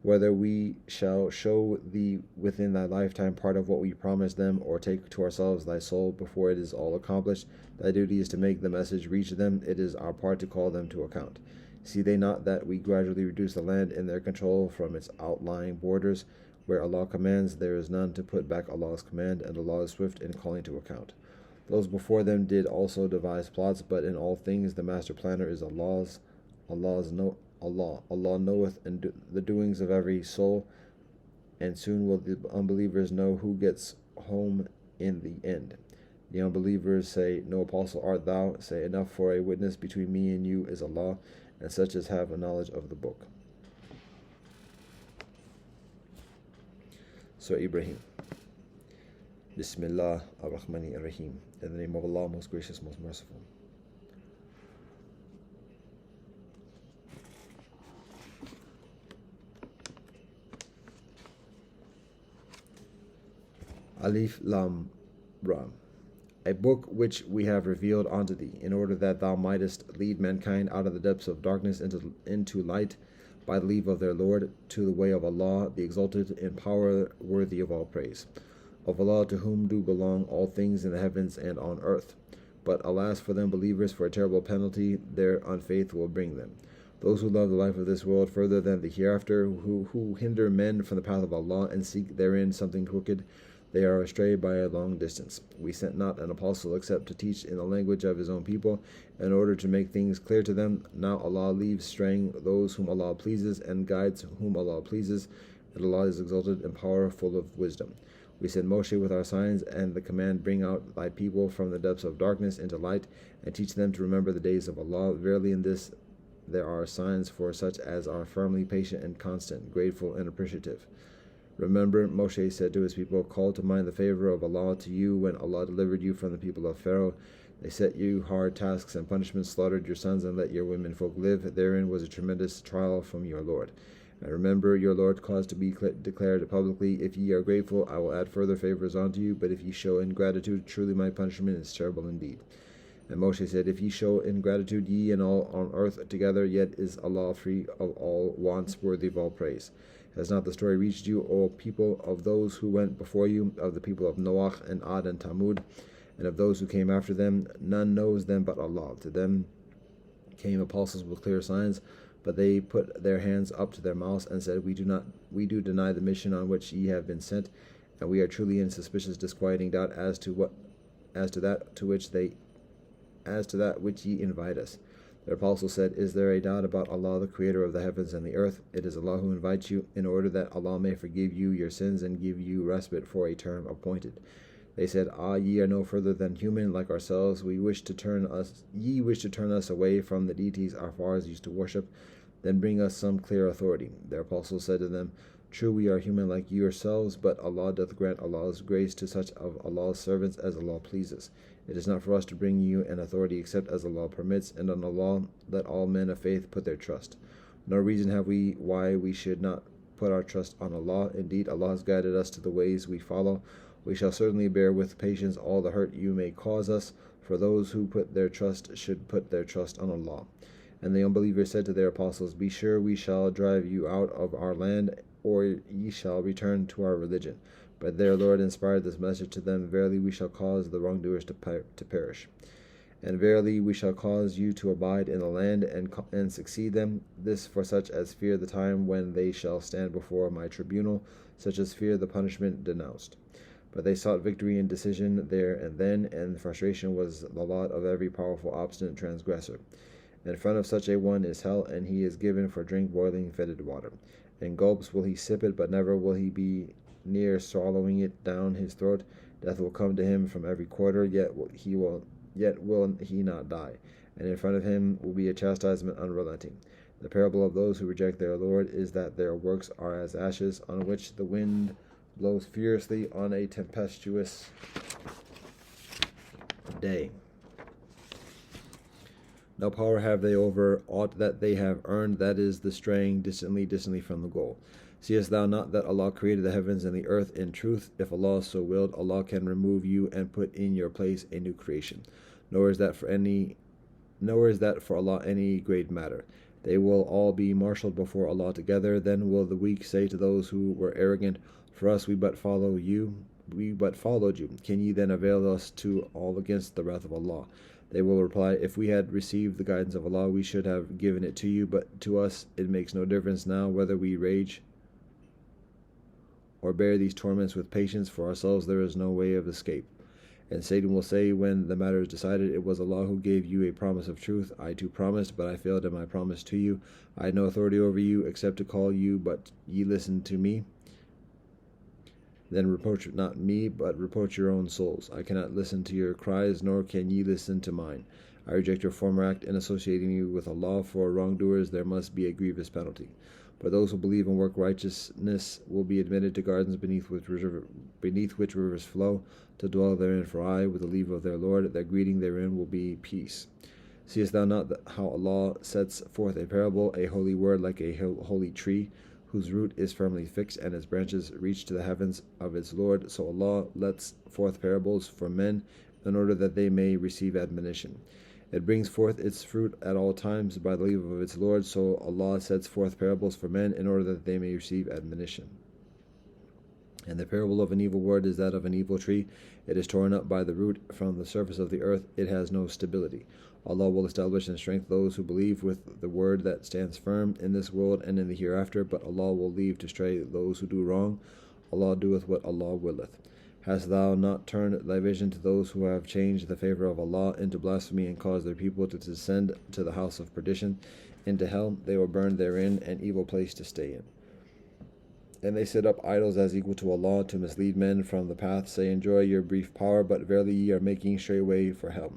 [SPEAKER 1] Whether we shall show thee within thy lifetime part of what we promised them, or take to ourselves thy soul before it is all accomplished, thy duty is to make the message reach them. It is our part to call them to account. See they not that we gradually reduce the land in their control from its outlying borders? Where Allah commands, there is none to put back Allah's command, and Allah is swift in calling to account. Those before them did also devise plots, but in all things the master planner is Allah knoweth the doings of every soul, and soon will the unbelievers know who gets home in the end. The unbelievers say, No apostle art thou. Say, enough for a witness between me and you is Allah, and such as have a knowledge of the book. Surah Ibrahim. Bismillah ar-Rahman ar-Rahim. In the name of Allah, most gracious, most merciful. Alif Lam Ra. A book which we have revealed unto thee, in order that thou mightest lead mankind out of the depths of darkness into light, by the leave of their Lord, to the way of Allah, the exalted in power, worthy of all praise. Of Allah, to whom do belong all things in the heavens and on earth. But alas for them believers, for a terrible penalty their unfaith will bring them. Those who love the life of this world further than the hereafter, who hinder men from the path of Allah, and seek therein something crooked, they are astray by a long distance. We sent not an apostle except to teach in the language of his own people, in order to make things clear to them. Now Allah leaves straying those whom Allah pleases, and guides whom Allah pleases, and Allah is exalted in power, full of wisdom. We send Moshe with our signs and the command, bring out thy people from the depths of darkness into light, and teach them to remember the days of Allah. Verily in this there are signs for such as are firmly patient and constant, grateful and appreciative. Remember, Moshe said to his people, Call to mind the favor of Allah to you when Allah delivered you from the people of Pharaoh. They set you hard tasks and punishments, slaughtered your sons, and let your women folk live. Therein was a tremendous trial from your Lord. And remember, your Lord caused to be declared publicly, If ye are grateful, I will add further favors unto you, but if ye show ingratitude, truly my punishment is terrible indeed. And Moshe said, If ye show ingratitude, ye and all on earth together, yet is Allah free of all wants, worthy of all praise. Has not the story reached you, O people, of those who went before you, of the people of Noah and Ad and Tamud, and of those who came after them? None knows them but Allah. To them came apostles with clear signs, but they put their hands up to their mouths and said, We do deny the mission on which ye have been sent, and we are truly in suspicious disquieting doubt as to that which ye invite us. Their apostle said, Is there a doubt about Allah, the creator of the heavens and the earth? It is Allah who invites you, in order that Allah may forgive you your sins and give you respite for a term appointed. They said, Ye are no further than human, like ourselves. Ye wish to turn us away from the deities our fathers used to worship. Then bring us some clear authority. Their apostle said to them, True, we are human like yourselves, but Allah doth grant Allah's grace to such of Allah's servants as Allah pleases. It is not for us to bring you an authority except as Allah permits, and on Allah let all men of faith put their trust. No reason have we why we should not put our trust on Allah. Indeed, Allah has guided us to the ways we follow. We shall certainly bear with patience all the hurt you may cause us, for those who put their trust should put their trust on Allah. And the unbelievers said to their apostles, Be sure we shall drive you out of our land, or ye shall return to our religion. But their Lord inspired this message to them, Verily we shall cause the wrongdoers to perish. And verily we shall cause you to abide in the land and succeed them. This for such as fear the time when they shall stand before my tribunal, such as fear the punishment denounced. But they sought victory and decision there and then, and frustration was the lot of every powerful, obstinate transgressor. In front of such a one is hell, and he is given for drink boiling, fetid water. In gulps will he sip it, but never will he be near swallowing it down his throat. Death will come to him from every quarter, yet will he not die. And in front of him will be a chastisement unrelenting. The parable of those who reject their Lord is that their works are as ashes, on which the wind blows furiously on a tempestuous day. No power have they over aught that they have earned, that is, the straying distantly from the goal. Seest thou not that Allah created the heavens and the earth in truth? If Allah so willed, Allah can remove you and put in your place a new creation. Nor is that for Allah any great matter. They will all be marshaled before Allah together. Then will the weak say to those who were arrogant, For us we but followed you. Can ye then avail us to all against the wrath of Allah? They will reply, If we had received the guidance of Allah, we should have given it to you, but to us it makes no difference now whether we rage or bear these torments with patience. For ourselves there is no way of escape. And Satan will say, when the matter is decided, It was Allah who gave you a promise of truth. I too promised, but I failed in my promise to you. I had no authority over you except to call you, but ye listened to me. Then reproach not me, but reproach your own souls. I cannot listen to your cries, nor can ye listen to mine. I reject your former act in associating you with Allah. For wrongdoers there must be a grievous penalty. But those who believe and work righteousness will be admitted to gardens beneath which rivers flow, to dwell therein. For I, with the leave of their Lord, their greeting therein will be peace. Seest thou not how Allah sets forth a parable, a holy word like a holy tree, whose root is firmly fixed, and its branches reach to the heavens of its Lord? So Allah lets forth parables for men, in order that they may receive admonition. It brings forth its fruit at all times by the leave of its Lord. So Allah sets forth parables for men, in order that they may receive admonition. And the parable of an evil word is that of an evil tree. It is torn up by the root from the surface of the earth. It has no stability. Allah will establish and strengthen those who believe with the word that stands firm in this world and in the hereafter, but Allah will leave to stray those who do wrong. Allah doeth what Allah willeth. Hast thou not turned thy vision to those who have changed the favor of Allah into blasphemy, and caused their people to descend to the house of perdition, into hell? They will burn therein, an evil place to stay in. And they set up idols as equal to Allah, to mislead men from the path. Say, enjoy your brief power, but verily ye are making straight way for hell.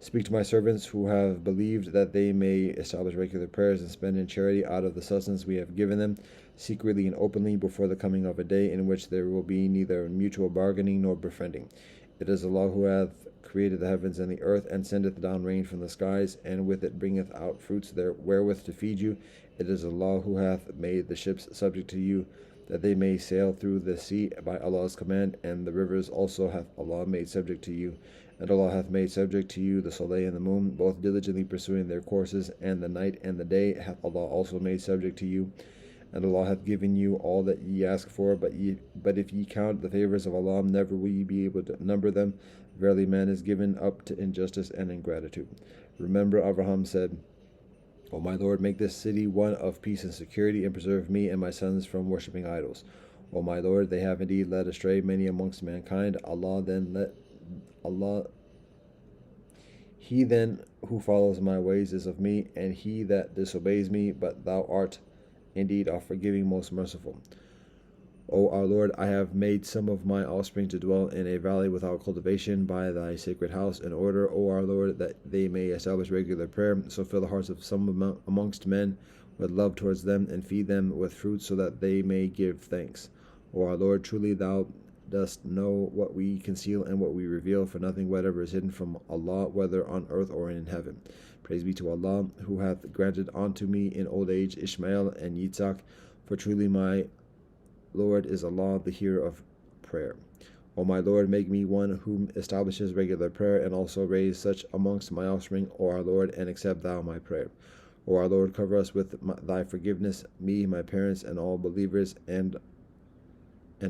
[SPEAKER 1] Speak to my servants who have believed, that they may establish regular prayers and spend in charity out of the sustenance we have given them, secretly and openly, before the coming of a day in which there will be neither mutual bargaining nor befriending. It is Allah who hath created the heavens and the earth, and sendeth down rain from the skies, and with it bringeth out fruits there wherewith to feed you. It is Allah who hath made the ships subject to you, that they may sail through the sea by Allah's command, and the rivers also hath Allah made subject to you. And Allah hath made subject to you the soleil and the moon, both diligently pursuing their courses, and the night and the day hath Allah also made subject to you. And Allah hath given you all that ye ask for, but if ye count the favors of Allah, never will ye be able to number them. Verily man is given up to injustice and ingratitude. Remember, Abraham said, O my Lord, make this city one of peace and security, and preserve me and my sons from worshipping idols. O my Lord, they have indeed led astray many amongst mankind. He then who follows my ways is of me, and he that disobeys me, but thou art indeed our forgiving, most merciful. O our Lord, I have made some of my offspring to dwell in a valley without cultivation by thy sacred house, in order, O our Lord, that they may establish regular prayer. So fill the hearts of some amongst men with love towards them, and feed them with fruit, so that they may give thanks. O our Lord, truly thou dost know what we conceal and what we reveal, for nothing whatever is hidden from Allah, whether on earth or in heaven. Praise be to Allah, who hath granted unto me in old age Ishmael and Yitzhak, for truly my Lord is Allah, the hearer of prayer. O my Lord, make me one who establishes regular prayer, and also raise such amongst my offspring, O our Lord, and accept thou my prayer. O our Lord, cover us with thy forgiveness, me, my parents, and all believers, and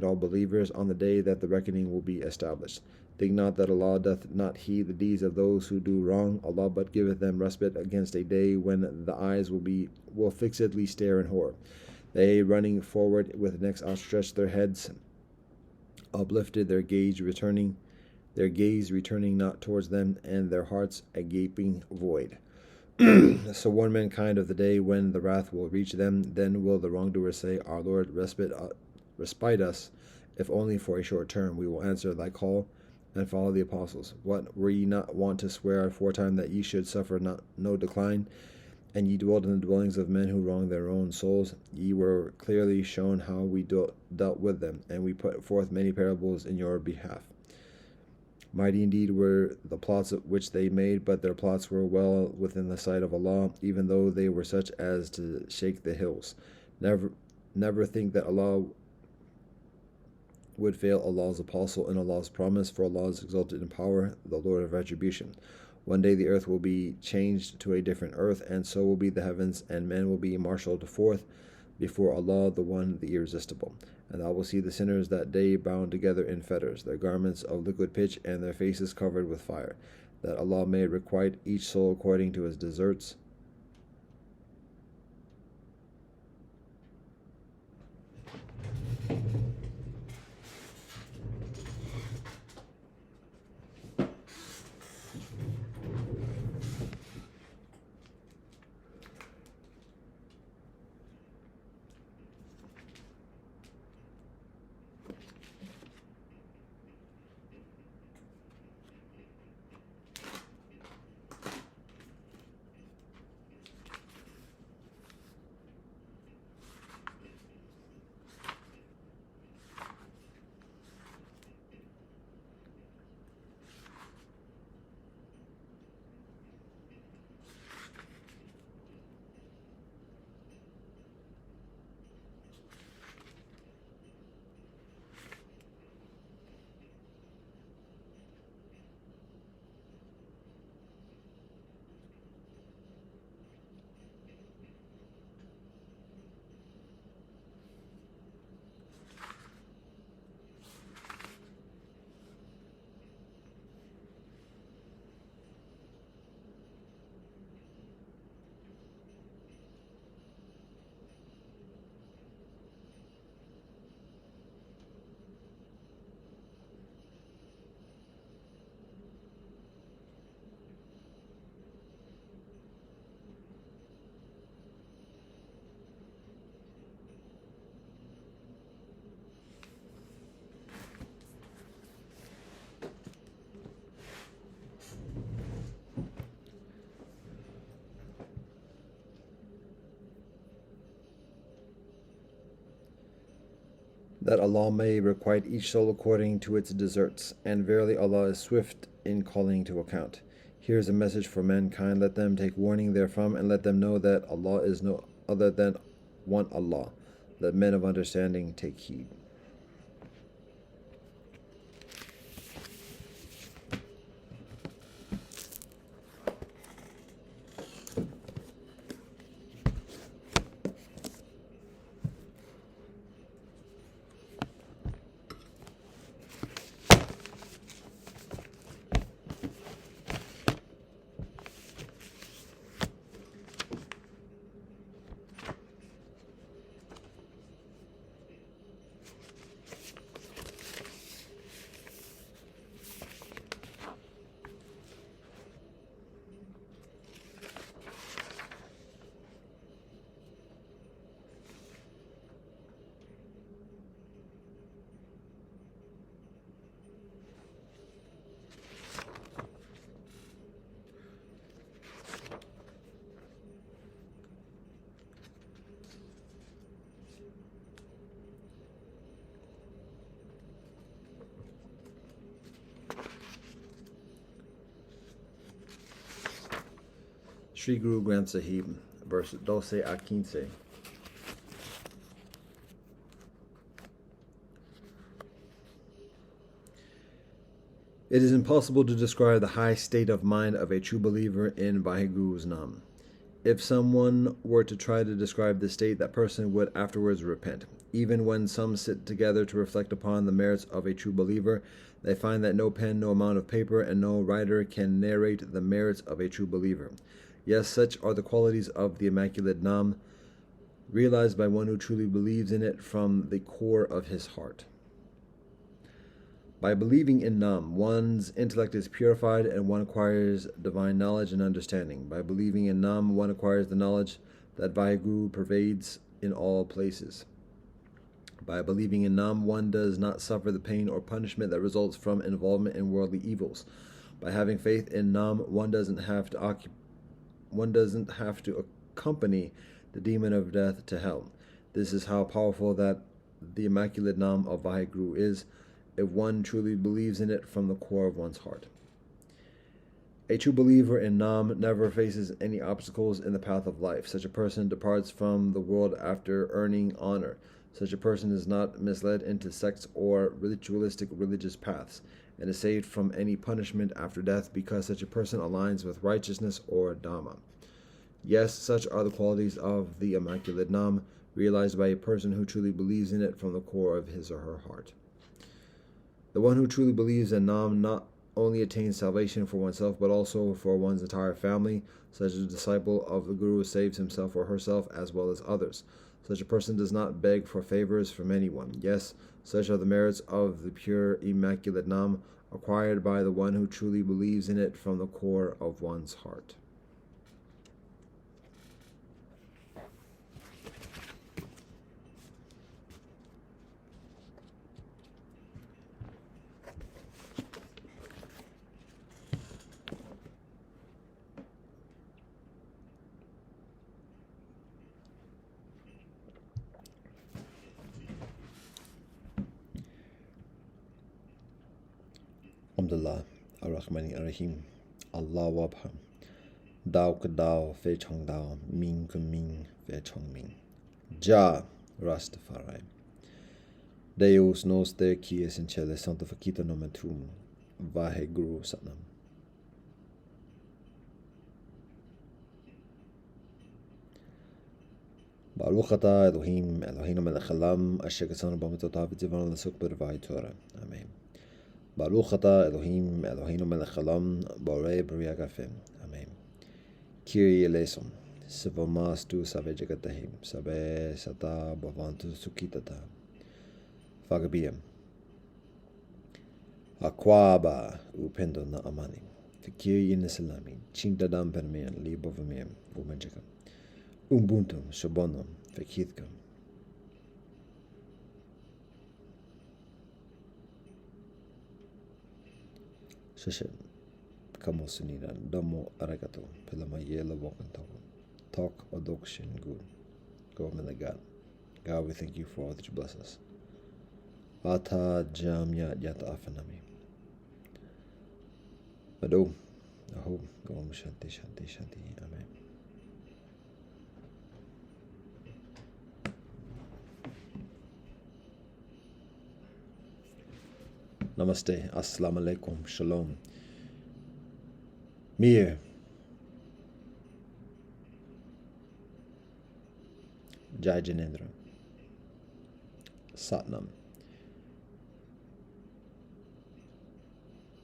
[SPEAKER 1] all believers on the day that the reckoning will be established. Think not that Allah doth not heed the deeds of those who do wrong. Allah but giveth them respite against a day when the eyes will fixedly stare in horror. They, running forward with necks outstretched, their heads uplifted, their gaze returning not towards them, and their hearts a gaping void. So warn mankind of the day when the wrath will reach them. Then will the wrongdoers say, Our Lord, respite us, if only for a short term. We will answer thy call and follow the apostles. What, were ye not wont to swear aforetime that ye should suffer no decline? And ye dwelled in the dwellings of men who wronged their own souls. Ye were clearly shown how we dealt with them, and we put forth many parables in your behalf. Mighty indeed were the plots which they made, but their plots were well within the sight of Allah, even though they were such as to shake the hills. Never think that Allah would fail Allah's apostle in Allah's promise, for Allah is exalted in power, the Lord of retribution. One day the earth will be changed to a different earth, and so will be the heavens, and men will be marshaled forth before Allah, the One, the Irresistible. And thou will see the sinners that day bound together in fetters, their garments of liquid pitch, and their faces covered with fire, that Allah may requite each soul according to his deserts. That Allah may requite each soul according to its deserts, and verily Allah is swift in calling to account. Here is a message for mankind. Let them take warning therefrom, and let them know that Allah is no other than one Allah. Let men of understanding take heed. Sri Guru Granth Sahib, verse 12 a 15. It is impossible to describe the high state of mind of a true believer in Vaheguru's Nam. If someone were to try to describe this state, that person would afterwards repent. Even when some sit together to reflect upon the merits of a true believer, they find that no pen, no amount of paper, and no writer can narrate the merits of a true believer. Yes, such are the qualities of the Immaculate Nam, realized by one who truly believes in it from the core of his heart. By believing in Nam, one's intellect is purified and one acquires divine knowledge and understanding. By believing in Nam, one acquires the knowledge that Vaheguru pervades in all places. By believing in Nam, one does not suffer the pain or punishment that results from involvement in worldly evils. By having faith in Nam, one doesn't have to accompany the demon of death to hell. This is how powerful that the immaculate Nam of Vaheguru is, if one truly believes in it from the core of one's heart. A true believer in Nam never faces any obstacles in the path of life. Such a person departs from the world after earning honor. Such a person is not misled into sects or ritualistic religious paths, and is saved from any punishment after death because such a person aligns with righteousness or Dhamma. Yes, such are the qualities of the immaculate Nam, realized by a person who truly believes in it from the core of his or her heart. The one who truly believes in Nam not only attains salvation for oneself, but also for one's entire family. Such a disciple of the Guru saves himself or herself as well as others. Such a person does not beg for favors from anyone. Yes, such are the merits of the pure immaculate Nam, acquired by the one who truly believes in it from the core of one's heart. Alhamdulillah, Ar-Rahman Ar-Rahim, Allah Wabham, Dao Ka Dao, Fe Chong Dao, Ming Ka Ming, Fe Chong Ming, Ja Rastafari. Deus nos te quies in cele sanctificita nomen tuum, Vaheguru Satnam. Baruch atah Elohim, Eloheinu melech haolam, asher ksanu b'mitzvotav v'tzivanu l'suk b'dvar Torah. Amen. Baruch atah Elohim, Eloheinu melech haolam, borei b'riah gafim. Amen. Kyrie eleison, sivomastu save jagatahim, sabe sata bhavantu sukhitata. Fagabiyam. Akwaba upendo na amani. Fikiri inisalami, chintadam permean, libovamiam, umanjakam. Ubuntu, Shabonam, Vekithkam. Shashem, Kamo Sunira, Domo Arigato, Pilama Yela Wakantawa, Talk Odokshin Good. Government God. God, we thank you for all that you bless us. Ata Jamya Yata Afanami. Ado, Aho, Gom Shanti Shanti Shanti. Amen. Namaste, Assalamu alaikum, Shalom. Mir. Jai Janendra. Satnam.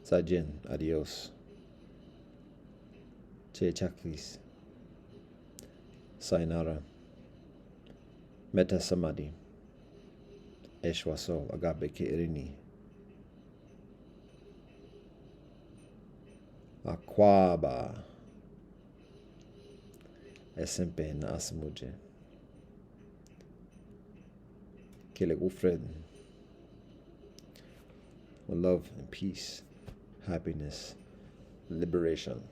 [SPEAKER 1] Sajin, adios. Che Chaklis. Sayonara. Metta Samadhi. Eshwaso, Agape Ke Irini. Akwaba SMP na Asamuje Kile Ufred with love and peace, happiness, liberation.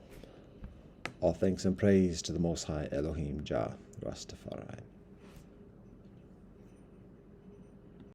[SPEAKER 1] All thanks and praise to the Most High Elohim Jah Rastafari.